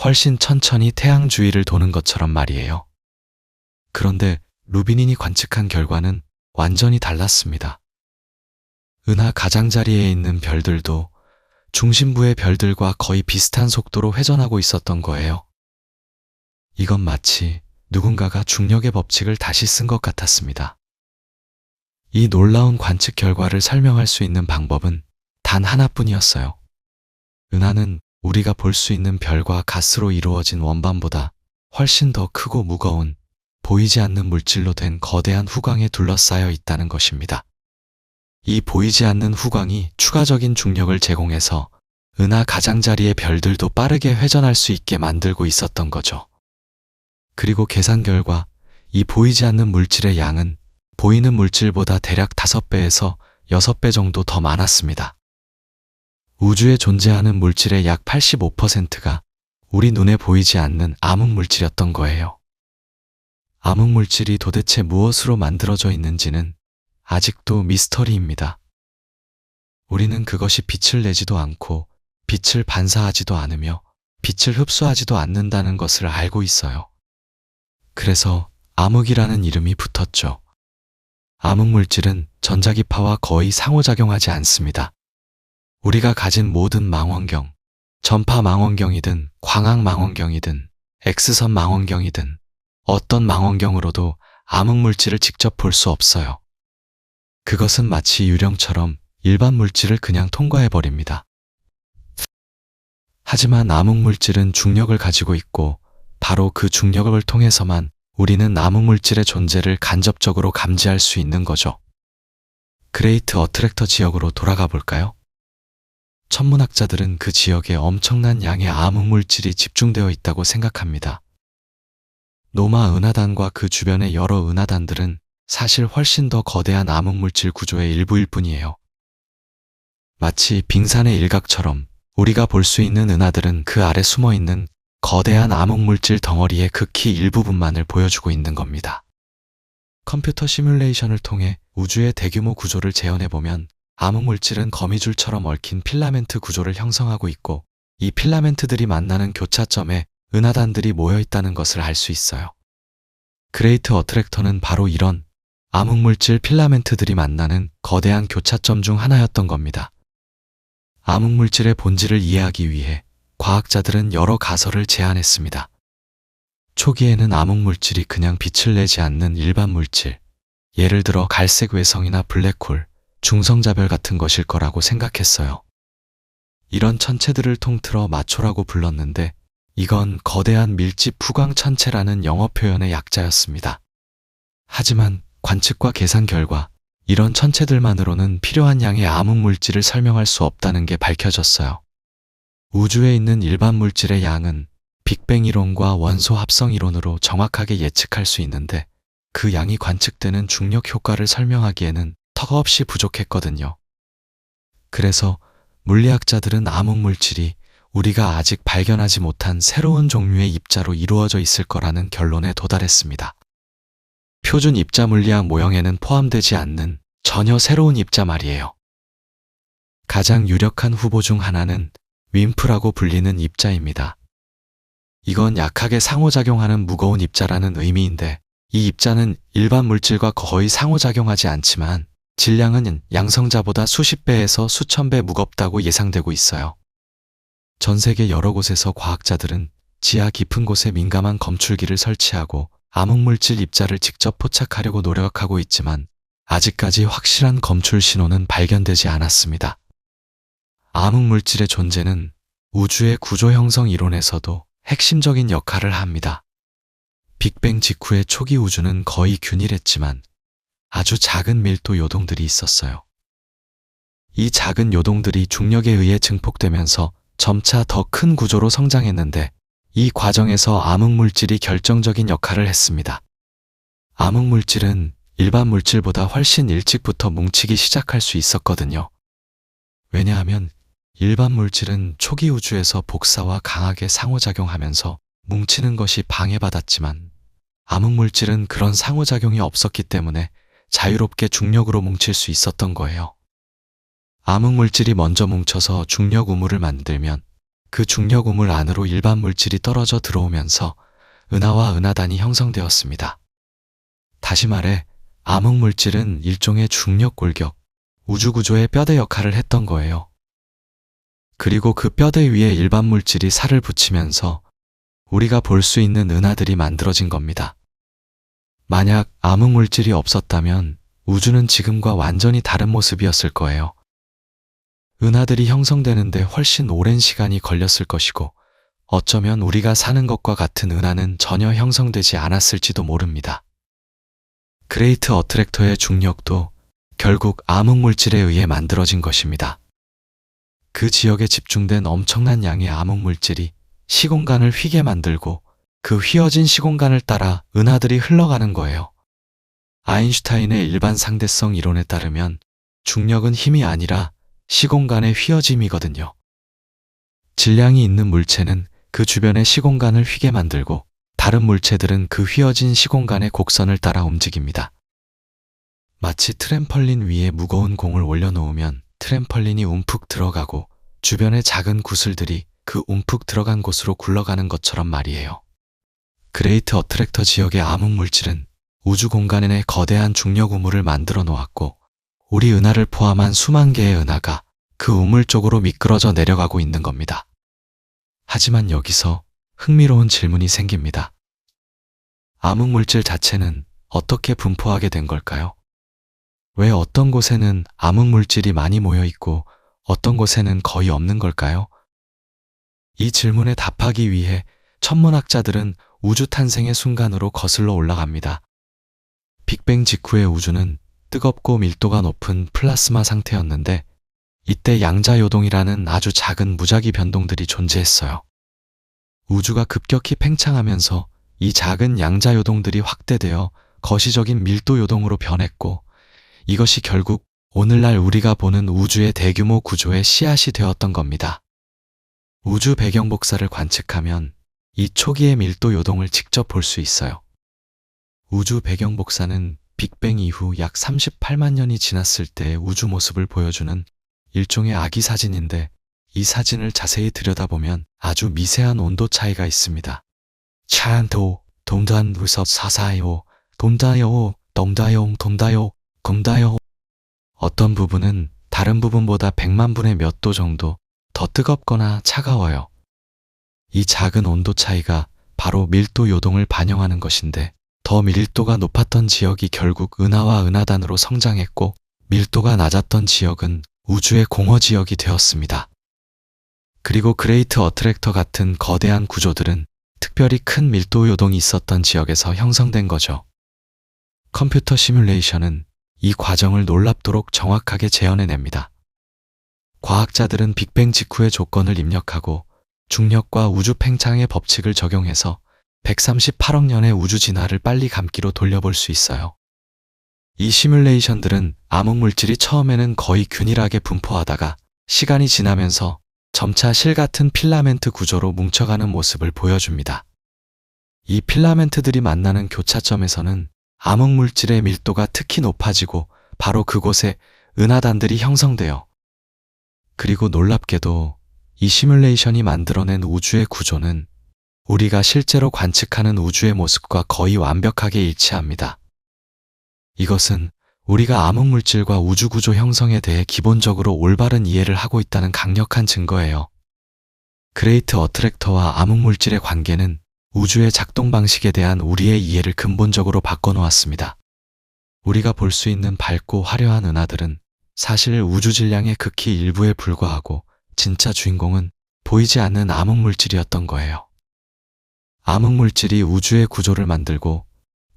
훨씬 천천히 태양 주위를 도는 것처럼 말이에요. 그런데 루비닌이 관측한 결과는 완전히 달랐습니다. 은하 가장자리에 있는 별들도 중심부의 별들과 거의 비슷한 속도로 회전하고 있었던 거예요. 이건 마치 누군가가 중력의 법칙을 다시 쓴 것 같았습니다. 이 놀라운 관측 결과를 설명할 수 있는 방법은 단 하나뿐이었어요. 은하는 우리가 볼 수 있는 별과 가스로 이루어진 원반보다 훨씬 더 크고 무거운 보이지 않는 물질로 된 거대한 후광에 둘러싸여 있다는 것입니다. 이 보이지 않는 후광이 추가적인 중력을 제공해서 은하 가장자리의 별들도 빠르게 회전할 수 있게 만들고 있었던 거죠. 그리고 계산 결과 이 보이지 않는 물질의 양은 보이는 물질보다 대략 5배에서 6배 정도 더 많았습니다. 우주에 존재하는 물질의 약 85%가 우리 눈에 보이지 않는 암흑물질이었던 거예요. 암흑물질이 도대체 무엇으로 만들어져 있는지는 아직도 미스터리입니다. 우리는 그것이 빛을 내지도 않고 빛을 반사하지도 않으며 빛을 흡수하지도 않는다는 것을 알고 있어요. 그래서 암흑이라는 이름이 붙었죠. 암흑물질은 전자기파와 거의 상호작용하지 않습니다. 우리가 가진 모든 망원경, 전파 망원경이든 광학 망원경이든 X선 망원경이든 어떤 망원경으로도 암흑물질을 직접 볼 수 없어요. 그것은 마치 유령처럼 일반 물질을 그냥 통과해버립니다. 하지만 암흑물질은 중력을 가지고 있고 바로 그 중력을 통해서만 우리는 암흑물질의 존재를 간접적으로 감지할 수 있는 거죠. 그레이트 어트랙터 지역으로 돌아가 볼까요? 천문학자들은 그 지역에 엄청난 양의 암흑물질이 집중되어 있다고 생각합니다. 노마 은하단과 그 주변의 여러 은하단들은 사실 훨씬 더 거대한 암흑물질 구조의 일부일 뿐이에요. 마치 빙산의 일각처럼 우리가 볼 수 있는 은하들은 그 아래 숨어 있는 거대한 암흑물질 덩어리의 극히 일부분만을 보여주고 있는 겁니다. 컴퓨터 시뮬레이션을 통해 우주의 대규모 구조를 재현해보면 암흑물질은 거미줄처럼 얽힌 필라멘트 구조를 형성하고 있고 이 필라멘트들이 만나는 교차점에 은하단들이 모여 있다는 것을 알 수 있어요. 그레이트 어트랙터는 바로 이런 암흑물질 필라멘트들이 만나는 거대한 교차점 중 하나였던 겁니다. 암흑물질의 본질을 이해하기 위해 과학자들은 여러 가설을 제안했습니다. 초기에는 암흑물질이 그냥 빛을 내지 않는 일반 물질, 예를 들어 갈색 외성이나 블랙홀, 중성자별 같은 것일 거라고 생각했어요. 이런 천체들을 통틀어 마초라고 불렀는데 이건 거대한 밀집 후광 천체라는 영어 표현의 약자였습니다. 하지만 관측과 계산 결과 이런 천체들만으로는 필요한 양의 암흑물질을 설명할 수 없다는 게 밝혀졌어요. 우주에 있는 일반 물질의 양은 빅뱅 이론과 원소 합성 이론으로 정확하게 예측할 수 있는데 그 양이 관측되는 중력 효과를 설명하기에는 턱없이 부족했거든요. 그래서 물리학자들은 암흑물질이 우리가 아직 발견하지 못한 새로운 종류의 입자로 이루어져 있을 거라는 결론에 도달했습니다. 표준 입자 물리학 모형에는 포함되지 않는 전혀 새로운 입자 말이에요. 가장 유력한 후보 중 하나는 윈프라고 불리는 입자입니다. 이건 약하게 상호작용하는 무거운 입자라는 의미인데, 이 입자는 일반 물질과 거의 상호작용하지 않지만 질량은 양성자보다 수십 배에서 수천 배 무겁다고 예상되고 있어요. 전 세계 여러 곳에서 과학자들은 지하 깊은 곳에 민감한 검출기를 설치하고 암흑물질 입자를 직접 포착하려고 노력하고 있지만 아직까지 확실한 검출 신호는 발견되지 않았습니다. 암흑물질의 존재는 우주의 구조 형성 이론에서도 핵심적인 역할을 합니다. 빅뱅 직후의 초기 우주는 거의 균일했지만 아주 작은 밀도 요동들이 있었어요. 이 작은 요동들이 중력에 의해 증폭되면서 점차 더 큰 구조로 성장했는데, 이 과정에서 암흑물질이 결정적인 역할을 했습니다. 암흑물질은 일반 물질보다 훨씬 일찍부터 뭉치기 시작할 수 있었거든요. 왜냐하면 일반 물질은 초기 우주에서 복사와 강하게 상호작용하면서 뭉치는 것이 방해받았지만, 암흑물질은 그런 상호작용이 없었기 때문에 자유롭게 중력으로 뭉칠 수 있었던 거예요. 암흑물질이 먼저 뭉쳐서 중력 우물을 만들면 그 중력 우물 안으로 일반 물질이 떨어져 들어오면서 은하와 은하단이 형성되었습니다. 다시 말해 암흑물질은 일종의 중력 골격, 우주구조의 뼈대 역할을 했던 거예요. 그리고 그 뼈대 위에 일반 물질이 살을 붙이면서 우리가 볼 수 있는 은하들이 만들어진 겁니다. 만약 암흑물질이 없었다면 우주는 지금과 완전히 다른 모습이었을 거예요. 은하들이 형성되는데 훨씬 오랜 시간이 걸렸을 것이고, 어쩌면 우리가 사는 것과 같은 은하는 전혀 형성되지 않았을지도 모릅니다. 그레이트 어트랙터의 중력도 결국 암흑물질에 의해 만들어진 것입니다. 그 지역에 집중된 엄청난 양의 암흑물질이 시공간을 휘게 만들고 그 휘어진 시공간을 따라 은하들이 흘러가는 거예요. 아인슈타인의 일반 상대성 이론에 따르면 중력은 힘이 아니라 시공간의 휘어짐이거든요. 질량이 있는 물체는 그 주변의 시공간을 휘게 만들고 다른 물체들은 그 휘어진 시공간의 곡선을 따라 움직입니다. 마치 트램펄린 위에 무거운 공을 올려놓으면 트램펄린이 움푹 들어가고 주변의 작은 구슬들이 그 움푹 들어간 곳으로 굴러가는 것처럼 말이에요. 그레이트 어트랙터 지역의 암흑물질은 우주 공간 내 거대한 중력 우물을 만들어 놓았고, 우리 은하를 포함한 수만 개의 은하가 그 우물 쪽으로 미끄러져 내려가고 있는 겁니다. 하지만 여기서 흥미로운 질문이 생깁니다. 암흑물질 자체는 어떻게 분포하게 된 걸까요? 왜 어떤 곳에는 암흑물질이 많이 모여 있고 어떤 곳에는 거의 없는 걸까요? 이 질문에 답하기 위해 천문학자들은 우주 탄생의 순간으로 거슬러 올라갑니다. 빅뱅 직후의 우주는 뜨겁고 밀도가 높은 플라스마 상태였는데, 이때 양자요동이라는 아주 작은 무작위 변동들이 존재했어요. 우주가 급격히 팽창하면서 이 작은 양자요동들이 확대되어 거시적인 밀도요동으로 변했고, 이것이 결국 오늘날 우리가 보는 우주의 대규모 구조의 씨앗이 되었던 겁니다. 우주 배경 복사를 관측하면 이 초기의 밀도 요동을 직접 볼 수 있어요. 우주 배경 복사는 빅뱅 이후 약 38만 년이 지났을 때의 우주 모습을 보여주는 일종의 아기 사진인데, 이 사진을 자세히 들여다보면 아주 미세한 온도 차이가 있습니다. 찬도, 동단 우섭 사사요, 동다요, 동다용, 동다요, 검다요. 어떤 부분은 다른 부분보다 100만 분의 몇 도 정도 더 뜨겁거나 차가워요. 이 작은 온도 차이가 바로 밀도 요동을 반영하는 것인데, 더 밀도가 높았던 지역이 결국 은하와 은하단으로 성장했고, 밀도가 낮았던 지역은 우주의 공허 지역이 되었습니다. 그리고 그레이트 어트랙터 같은 거대한 구조들은 특별히 큰 밀도 요동이 있었던 지역에서 형성된 거죠. 컴퓨터 시뮬레이션은 이 과정을 놀랍도록 정확하게 재현해냅니다. 과학자들은 빅뱅 직후의 조건을 입력하고 중력과 우주 팽창의 법칙을 적용해서 138억 년의 우주 진화를 빨리 감기로 돌려볼 수 있어요. 이 시뮬레이션들은 암흑물질이 처음에는 거의 균일하게 분포하다가 시간이 지나면서 점차 실 같은 필라멘트 구조로 뭉쳐가는 모습을 보여줍니다. 이 필라멘트들이 만나는 교차점에서는 암흑물질의 밀도가 특히 높아지고 바로 그곳에 은하단들이 형성돼요. 그리고 놀랍게도 이 시뮬레이션이 만들어낸 우주의 구조는 우리가 실제로 관측하는 우주의 모습과 거의 완벽하게 일치합니다. 이것은 우리가 암흑물질과 우주 구조 형성에 대해 기본적으로 올바른 이해를 하고 있다는 강력한 증거예요. 그레이트 어트랙터와 암흑물질의 관계는 우주의 작동 방식에 대한 우리의 이해를 근본적으로 바꿔놓았습니다. 우리가 볼 수 있는 밝고 화려한 은하들은 사실 우주 질량의 극히 일부에 불과하고 진짜 주인공은 보이지 않는 암흑물질이었던 거예요. 암흑물질이 우주의 구조를 만들고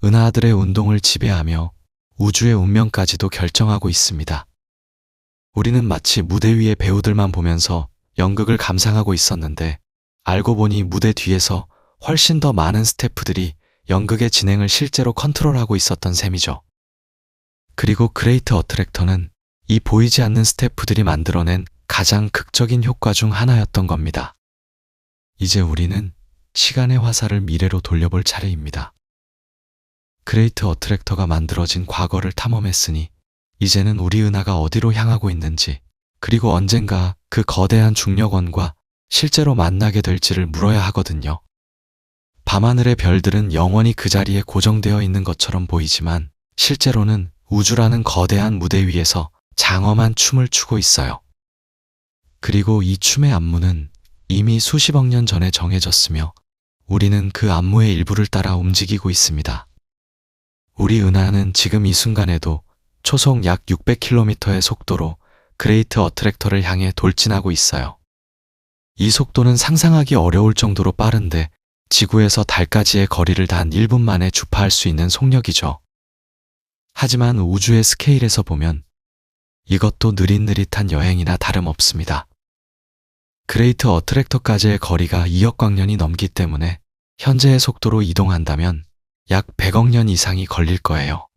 은하들의 운동을 지배하며 우주의 운명까지도 결정하고 있습니다. 우리는 마치 무대 위의 배우들만 보면서 연극을 감상하고 있었는데 알고 보니 무대 뒤에서 훨씬 더 많은 스태프들이 연극의 진행을 실제로 컨트롤하고 있었던 셈이죠. 그리고 그레이트 어트랙터는 이 보이지 않는 스태프들이 만들어낸 가장 극적인 효과 중 하나였던 겁니다. 이제 우리는 시간의 화살을 미래로 돌려볼 차례입니다. 그레이트 어트랙터가 만들어진 과거를 탐험했으니 이제는 우리 은하가 어디로 향하고 있는지, 그리고 언젠가 그 거대한 중력원과 실제로 만나게 될지를 물어야 하거든요. 밤하늘의 별들은 영원히 그 자리에 고정되어 있는 것처럼 보이지만 실제로는 우주라는 거대한 무대 위에서 장엄한 춤을 추고 있어요. 그리고 이 춤의 안무는 이미 수십억 년 전에 정해졌으며 우리는 그 안무의 일부를 따라 움직이고 있습니다. 우리 은하는 지금 이 순간에도 초속 약 600km의 속도로 그레이트 어트랙터를 향해 돌진하고 있어요. 이 속도는 상상하기 어려울 정도로 빠른데 지구에서 달까지의 거리를 단 1분 만에 주파할 수 있는 속력이죠. 하지만 우주의 스케일에서 보면 이것도 느릿느릿한 여행이나 다름없습니다. 그레이트 어트랙터까지의 거리가 2억 광년이 넘기 때문에 현재의 속도로 이동한다면 약 100억 년 이상이 걸릴 거예요.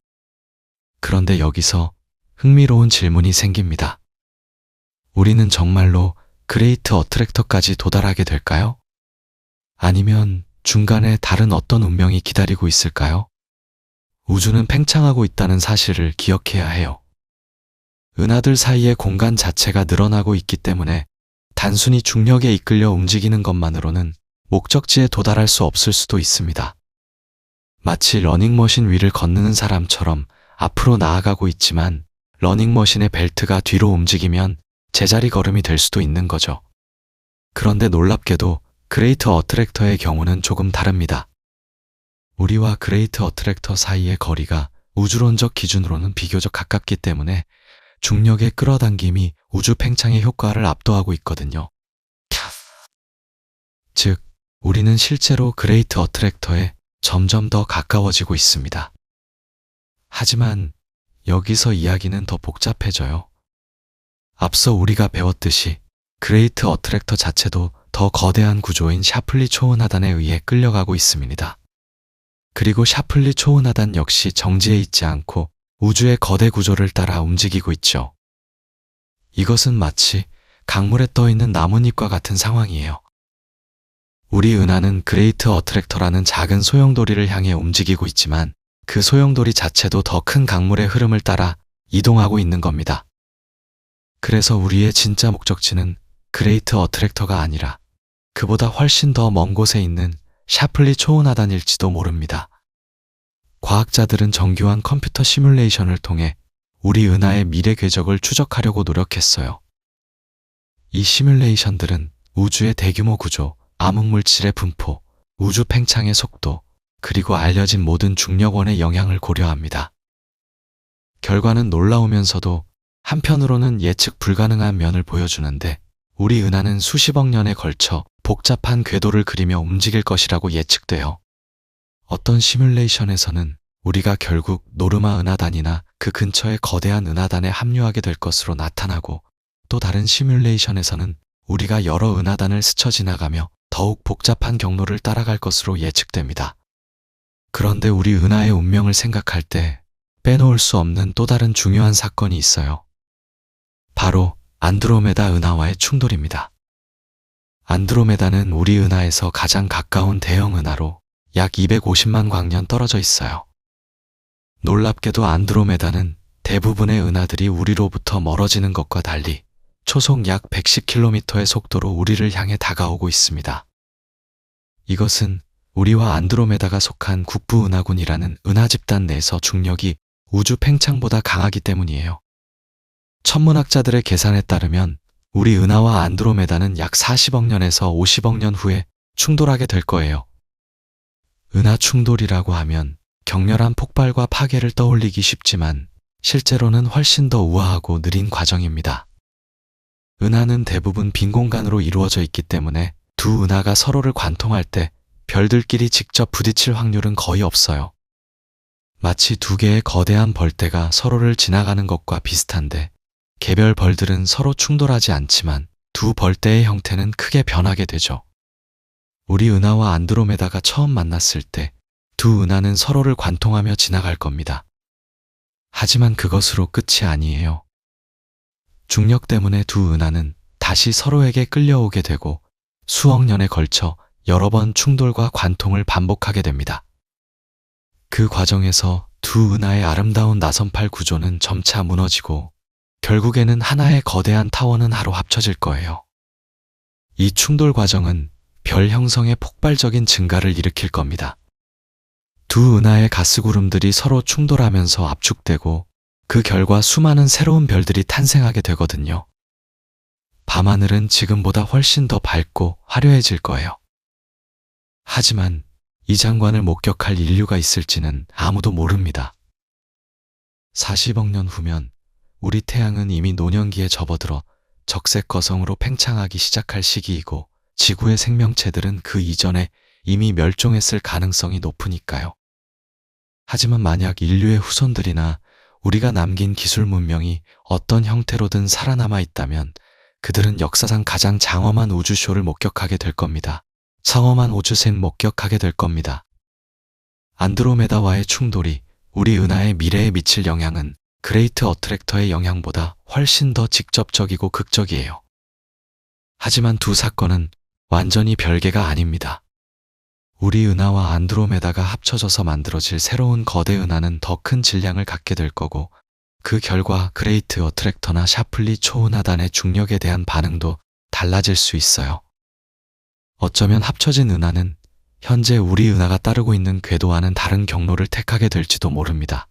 그런데 여기서 흥미로운 질문이 생깁니다. 우리는 정말로 그레이트 어트랙터까지 도달하게 될까요? 아니면 중간에 다른 어떤 운명이 기다리고 있을까요? 우주는 팽창하고 있다는 사실을 기억해야 해요. 은하들 사이의 공간 자체가 늘어나고 있기 때문에 단순히 중력에 이끌려 움직이는 것만으로는 목적지에 도달할 수 없을 수도 있습니다. 마치 러닝머신 위를 걷는 사람처럼 앞으로 나아가고 있지만 러닝머신의 벨트가 뒤로 움직이면 제자리 걸음이 될 수도 있는 거죠. 그런데 놀랍게도 그레이트 어트랙터의 경우는 조금 다릅니다. 우리와 그레이트 어트랙터 사이의 거리가 우주론적 기준으로는 비교적 가깝기 때문에 중력의 끌어당김이 우주 팽창의 효과를 압도하고 있거든요. 즉, 우리는 실제로 그레이트 어트랙터에 점점 더 가까워지고 있습니다. 하지만 여기서 이야기는 더 복잡해져요. 앞서 우리가 배웠듯이 그레이트 어트랙터 자체도 더 거대한 구조인 샤플리 초은하단에 의해 끌려가고 있습니다. 그리고 샤플리 초은하단 역시 정지해 있지 않고 우주의 거대 구조를 따라 움직이고 있죠. 이것은 마치 강물에 떠 있는 나뭇잎과 같은 상황이에요. 우리 은하는 그레이트 어트랙터라는 작은 소용돌이를 향해 움직이고 있지만 그 소용돌이 자체도 더 큰 강물의 흐름을 따라 이동하고 있는 겁니다. 그래서 우리의 진짜 목적지는 그레이트 어트랙터가 아니라 그보다 훨씬 더 먼 곳에 있는 샤플리 초은하단일지도 모릅니다. 과학자들은 정교한 컴퓨터 시뮬레이션을 통해 우리 은하의 미래 궤적을 추적하려고 노력했어요. 이 시뮬레이션들은 우주의 대규모 구조, 암흑물질의 분포, 우주 팽창의 속도, 그리고 알려진 모든 중력원의 영향을 고려합니다. 결과는 놀라우면서도 한편으로는 예측 불가능한 면을 보여주는데 우리 은하는 수십억 년에 걸쳐 복잡한 궤도를 그리며 움직일 것이라고 예측돼요. 어떤 시뮬레이션에서는 우리가 결국 노르마 은하단이나 그 근처의 거대한 은하단에 합류하게 될 것으로 나타나고 또 다른 시뮬레이션에서는 우리가 여러 은하단을 스쳐 지나가며 더욱 복잡한 경로를 따라갈 것으로 예측됩니다. 그런데 우리 은하의 운명을 생각할 때 빼놓을 수 없는 또 다른 중요한 사건이 있어요. 바로 안드로메다 은하와의 충돌입니다. 안드로메다는 우리 은하에서 가장 가까운 대형 은하로 약 250만 광년 떨어져 있어요. 놀랍게도 안드로메다는 대부분의 은하들이 우리로부터 멀어지는 것과 달리 초속 약 110km의 속도로 우리를 향해 다가오고 있습니다. 이것은 우리와 안드로메다가 속한 국부은하군이라는 은하 집단 내에서 중력이 우주 팽창보다 강하기 때문이에요. 천문학자들의 계산에 따르면 우리 은하와 안드로메다는 약 40억 년에서 50억 년 후에 충돌하게 될 거예요. 은하 충돌이라고 하면 격렬한 폭발과 파괴를 떠올리기 쉽지만 실제로는 훨씬 더 우아하고 느린 과정입니다. 은하는 대부분 빈 공간으로 이루어져 있기 때문에 두 은하가 서로를 관통할 때 별들끼리 직접 부딪힐 확률은 거의 없어요. 마치 두 개의 거대한 벌떼가 서로를 지나가는 것과 비슷한데 개별 벌들은 서로 충돌하지 않지만 두 벌떼의 형태는 크게 변하게 되죠. 우리 은하와 안드로메다가 처음 만났을 때 두 은하는 서로를 관통하며 지나갈 겁니다. 하지만 그것으로 끝이 아니에요. 중력 때문에 두 은하는 다시 서로에게 끌려오게 되고 수억 년에 걸쳐 여러 번 충돌과 관통을 반복하게 됩니다. 그 과정에서 두 은하의 아름다운 나선팔 구조는 점차 무너지고 결국에는 하나의 거대한 타원은 하로 합쳐질 거예요. 이 충돌 과정은 별 형성의 폭발적인 증가를 일으킬 겁니다. 두 은하의 가스구름들이 서로 충돌하면서 압축되고 그 결과 수많은 새로운 별들이 탄생하게 되거든요. 밤하늘은 지금보다 훨씬 더 밝고 화려해질 거예요. 하지만 이 장관을 목격할 인류가 있을지는 아무도 모릅니다. 40억 년 후면 우리 태양은 이미 노년기에 접어들어 적색 거성으로 팽창하기 시작할 시기이고 지구의 생명체들은 그 이전에 이미 멸종했을 가능성이 높으니까요. 하지만 만약 인류의 후손들이나 우리가 남긴 기술 문명이 어떤 형태로든 살아남아 있다면 그들은 역사상 가장 장엄한 우주쇼를 목격하게 될 겁니다. 성엄한 우주생 목격하게 될 겁니다. 안드로메다와의 충돌이 우리 은하의 미래에 미칠 영향은 그레이트 어트랙터의 영향보다 훨씬 더 직접적이고 극적이에요. 하지만 두 사건은 완전히 별개가 아닙니다. 우리 은하와 안드로메다가 합쳐져서 만들어질 새로운 거대 은하는 더 큰 질량을 갖게 될 거고 그 결과 그레이트 어트랙터나 샤플리 초은하단의 중력에 대한 반응도 달라질 수 있어요. 어쩌면 합쳐진 은하는 현재 우리 은하가 따르고 있는 궤도와는 다른 경로를 택하게 될지도 모릅니다.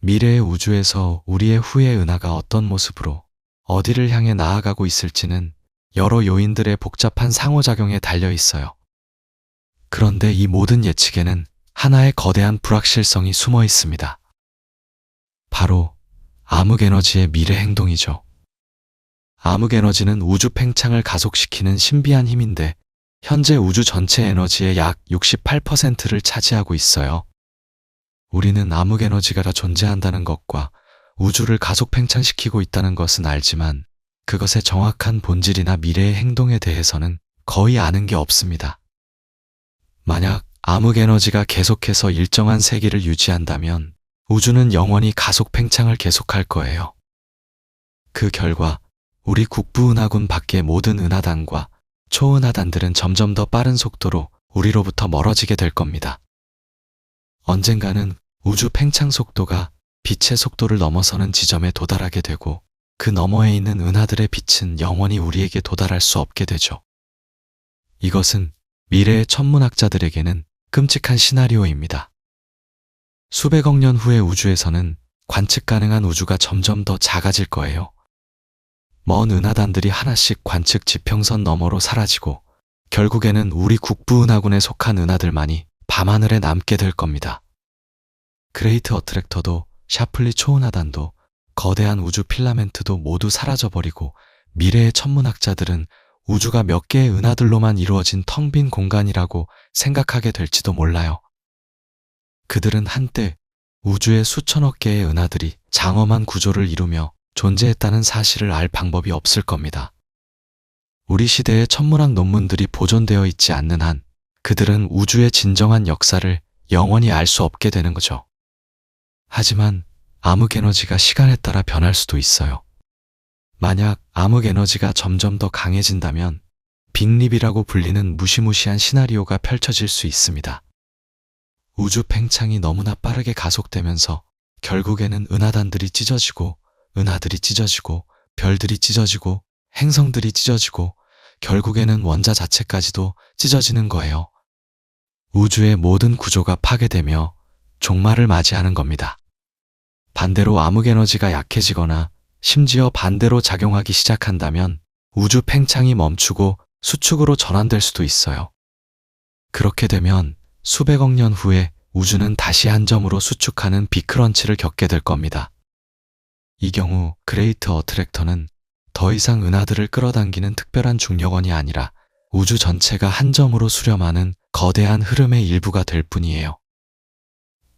미래의 우주에서 우리의 후예 은하가 어떤 모습으로 어디를 향해 나아가고 있을지는 여러 요인들의 복잡한 상호작용에 달려 있어요. 그런데 이 모든 예측에는 하나의 거대한 불확실성이 숨어 있습니다. 바로 암흑에너지의 미래 행동이죠. 암흑에너지는 우주 팽창을 가속시키는 신비한 힘인데 현재 우주 전체 에너지의 약 68%를 차지하고 있어요. 우리는 암흑에너지가 존재한다는 것과 우주를 가속 팽창시키고 있다는 것은 알지만 그것의 정확한 본질이나 미래의 행동에 대해서는 거의 아는 게 없습니다. 만약 암흑에너지가 계속해서 일정한 세기를 유지한다면 우주는 영원히 가속 팽창을 계속할 거예요. 그 결과 우리 국부은하군 밖의 모든 은하단과 초은하단들은 점점 더 빠른 속도로 우리로부터 멀어지게 될 겁니다. 언젠가는 우주 팽창 속도가 빛의 속도를 넘어서는 지점에 도달하게 되고 그 너머에 있는 은하들의 빛은 영원히 우리에게 도달할 수 없게 되죠. 이것은 미래의 천문학자들에게는 끔찍한 시나리오입니다. 수백억 년 후의 우주에서는 관측 가능한 우주가 점점 더 작아질 거예요. 먼 은하단들이 하나씩 관측 지평선 너머로 사라지고 결국에는 우리 국부은하군에 속한 은하들만이 밤하늘에 남게 될 겁니다. 그레이트 어트랙터도 샤플리 초은하단도 거대한 우주 필라멘트도 모두 사라져버리고 미래의 천문학자들은 우주가 몇 개의 은하들로만 이루어진 텅 빈 공간이라고 생각하게 될지도 몰라요. 그들은 한때 우주의 수천억 개의 은하들이 장엄한 구조를 이루며 존재했다는 사실을 알 방법이 없을 겁니다. 우리 시대의 천문학 논문들이 보존되어 있지 않는 한 그들은 우주의 진정한 역사를 영원히 알 수 없게 되는 거죠. 하지만 암흑에너지가 시간에 따라 변할 수도 있어요. 만약 암흑 에너지가 점점 더 강해진다면 빅립이라고 불리는 무시무시한 시나리오가 펼쳐질 수 있습니다. 우주 팽창이 너무나 빠르게 가속되면서 결국에는 은하단들이 찢어지고 은하들이 찢어지고 별들이 찢어지고 행성들이 찢어지고 결국에는 원자 자체까지도 찢어지는 거예요. 우주의 모든 구조가 파괴되며 종말을 맞이하는 겁니다. 반대로 암흑 에너지가 약해지거나 심지어 반대로 작용하기 시작한다면 우주 팽창이 멈추고 수축으로 전환될 수도 있어요. 그렇게 되면 수백억 년 후에 우주는 다시 한 점으로 수축하는 빅크런치를 겪게 될 겁니다. 이 경우 그레이트 어트랙터는 더 이상 은하들을 끌어당기는 특별한 중력원이 아니라 우주 전체가 한 점으로 수렴하는 거대한 흐름의 일부가 될 뿐이에요.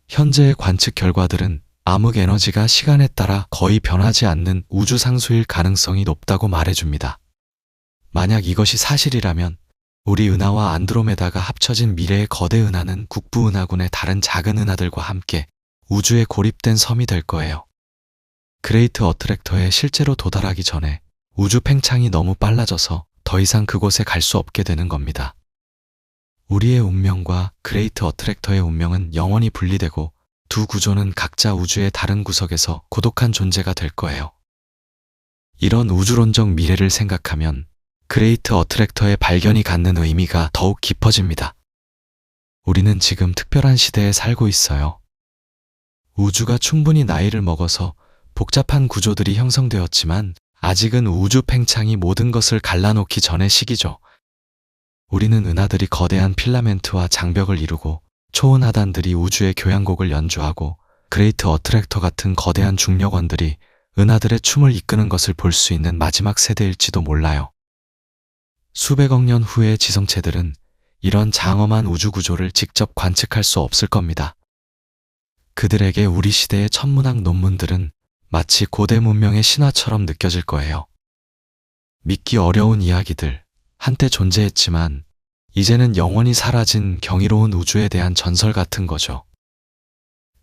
현재의 관측 결과들은 암흑 에너지가 시간에 따라 거의 변하지 않는 우주 상수일 가능성이 높다고 말해줍니다. 만약 이것이 사실이라면 우리 은하와 안드로메다가 합쳐진 미래의 거대 은하는 국부 은하군의 다른 작은 은하들과 함께 우주에 고립된 섬이 될 거예요. 그레이트 어트랙터에 실제로 도달하기 전에 우주 팽창이 너무 빨라져서 더 이상 그곳에 갈 수 없게 되는 겁니다. 우리의 운명과 그레이트 어트랙터의 운명은 영원히 분리되고 두 구조는 각자 우주의 다른 구석에서 고독한 존재가 될 거예요. 이런 우주론적 미래를 생각하면 그레이트 어트랙터의 발견이 갖는 의미가 더욱 깊어집니다. 우리는 지금 특별한 시대에 살고 있어요. 우주가 충분히 나이를 먹어서 복잡한 구조들이 형성되었지만 아직은 우주 팽창이 모든 것을 갈라놓기 전의 시기죠. 우리는 은하들이 거대한 필라멘트와 장벽을 이루고 초은하단들이 우주의 교향곡을 연주하고 그레이트 어트랙터 같은 거대한 중력원들이 은하들의 춤을 이끄는 것을 볼 수 있는 마지막 세대일지도 몰라요. 수백억 년 후의 지성체들은 이런 장엄한 우주 구조를 직접 관측할 수 없을 겁니다. 그들에게 우리 시대의 천문학 논문들은 마치 고대 문명의 신화처럼 느껴질 거예요. 믿기 어려운 이야기들, 한때 존재했지만 이제는 영원히 사라진 경이로운 우주에 대한 전설 같은 거죠.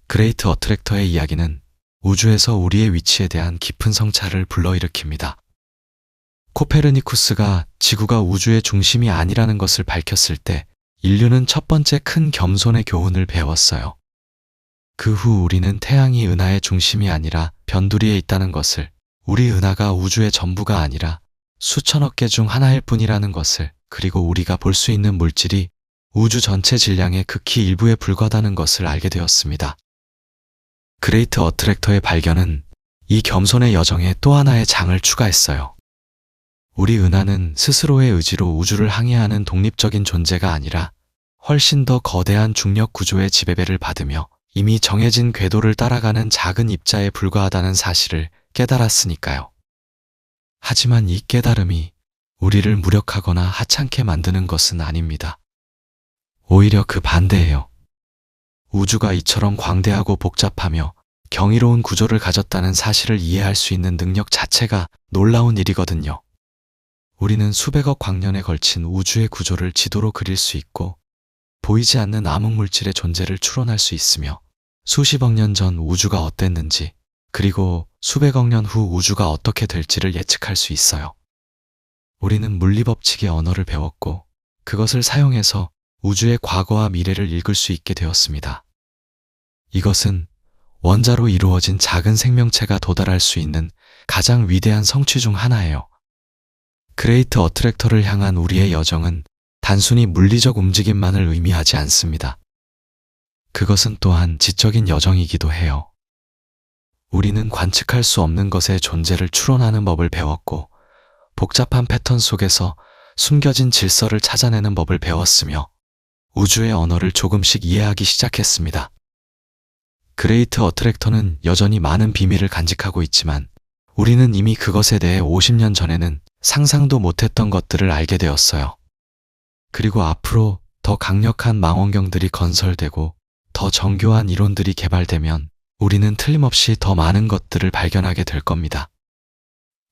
그레이트 어트랙터의 이야기는 우주에서 우리의 위치에 대한 깊은 성찰을 불러일으킵니다. 코페르니쿠스가 지구가 우주의 중심이 아니라는 것을 밝혔을 때 인류는 첫 번째 큰 겸손의 교훈을 배웠어요. 그 후 우리는 태양이 은하의 중심이 아니라 변두리에 있다는 것을, 우리 은하가 우주의 전부가 아니라 수천억 개 중 하나일 뿐이라는 것을, 그리고 우리가 볼 수 있는 물질이 우주 전체 질량의 극히 일부에 불과하다는 것을 알게 되었습니다. 그레이트 어트랙터의 발견은 이 겸손의 여정에 또 하나의 장을 추가했어요. 우리 은하는 스스로의 의지로 우주를 항해하는 독립적인 존재가 아니라 훨씬 더 거대한 중력 구조의 지배배를 받으며 이미 정해진 궤도를 따라가는 작은 입자에 불과하다는 사실을 깨달았으니까요. 하지만 이 깨달음이 우리를 무력하거나 하찮게 만드는 것은 아닙니다. 오히려 그 반대예요. 우주가 이처럼 광대하고 복잡하며 경이로운 구조를 가졌다는 사실을 이해할 수 있는 능력 자체가 놀라운 일이거든요. 우리는 수백억 광년에 걸친 우주의 구조를 지도로 그릴 수 있고 보이지 않는 암흑물질의 존재를 추론할 수 있으며 수십억 년 전 우주가 어땠는지 그리고 수백억 년 후 우주가 어떻게 될지를 예측할 수 있어요. 우리는 물리법칙의 언어를 배웠고 그것을 사용해서 우주의 과거와 미래를 읽을 수 있게 되었습니다. 이것은 원자로 이루어진 작은 생명체가 도달할 수 있는 가장 위대한 성취 중 하나예요. 그레이트 어트랙터를 향한 우리의 여정은 단순히 물리적 움직임만을 의미하지 않습니다. 그것은 또한 지적인 여정이기도 해요. 우리는 관측할 수 없는 것의 존재를 추론하는 법을 배웠고 복잡한 패턴 속에서 숨겨진 질서를 찾아내는 법을 배웠으며 우주의 언어를 조금씩 이해하기 시작했습니다. 그레이트 어트랙터는 여전히 많은 비밀을 간직하고 있지만 우리는 이미 그것에 대해 50년 전에는 상상도 못했던 것들을 알게 되었어요. 그리고 앞으로 더 강력한 망원경들이 건설되고 더 정교한 이론들이 개발되면 우리는 틀림없이 더 많은 것들을 발견하게 될 겁니다.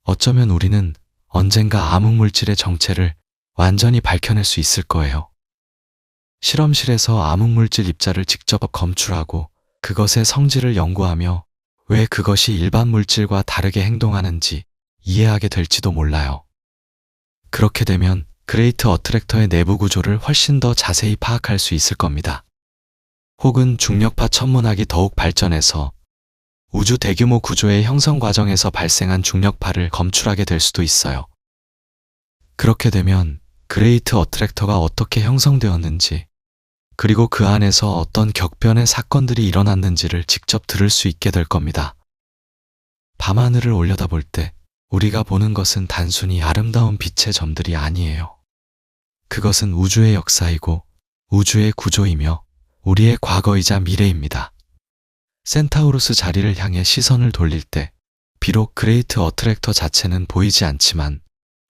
어쩌면 우리는 언젠가 암흑물질의 정체를 완전히 밝혀낼 수 있을 거예요. 실험실에서 암흑물질 입자를 직접 검출하고 그것의 성질을 연구하며 왜 그것이 일반 물질과 다르게 행동하는지 이해하게 될지도 몰라요. 그렇게 되면 그레이트 어트랙터의 내부 구조를 훨씬 더 자세히 파악할 수 있을 겁니다. 혹은 중력파 천문학이 더욱 발전해서 우주 대규모 구조의 형성 과정에서 발생한 중력파를 검출하게 될 수도 있어요. 그렇게 되면 그레이트 어트랙터가 어떻게 형성되었는지, 그리고 그 안에서 어떤 격변의 사건들이 일어났는지를 직접 들을 수 있게 될 겁니다. 밤하늘을 올려다볼 때 우리가 보는 것은 단순히 아름다운 빛의 점들이 아니에요. 그것은 우주의 역사이고 우주의 구조이며 우리의 과거이자 미래입니다. 센타우루스 자리를 향해 시선을 돌릴 때 비록 그레이트 어트랙터 자체는 보이지 않지만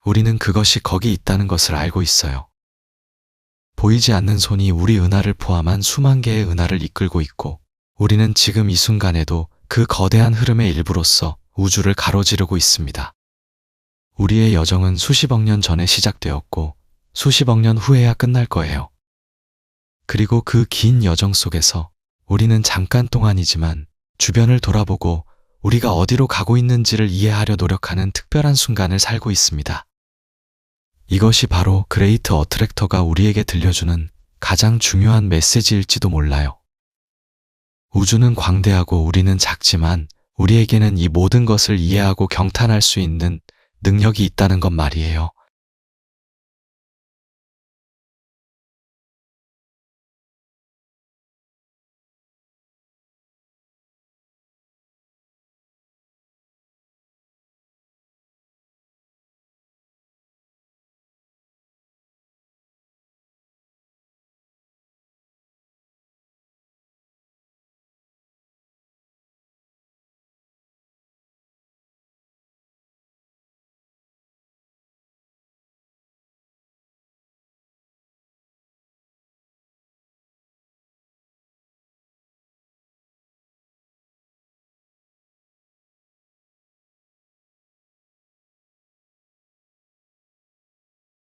우리는 그것이 거기 있다는 것을 알고 있어요. 보이지 않는 손이 우리 은하를 포함한 수만 개의 은하를 이끌고 있고 우리는 지금 이 순간에도 그 거대한 흐름의 일부로서 우주를 가로지르고 있습니다. 우리의 여정은 수십억 년 전에 시작되었고 수십억 년 후에야 끝날 거예요. 그리고 그 긴 여정 속에서 우리는 잠깐 동안이지만 주변을 돌아보고 우리가 어디로 가고 있는지를 이해하려 노력하는 특별한 순간을 살고 있습니다. 이것이 바로 그레이트 어트랙터가 우리에게 들려주는 가장 중요한 메시지일지도 몰라요. 우주는 광대하고 우리는 작지만 우리에게는 이 모든 것을 이해하고 경탄할 수 있는 능력이 있다는 것 말이에요.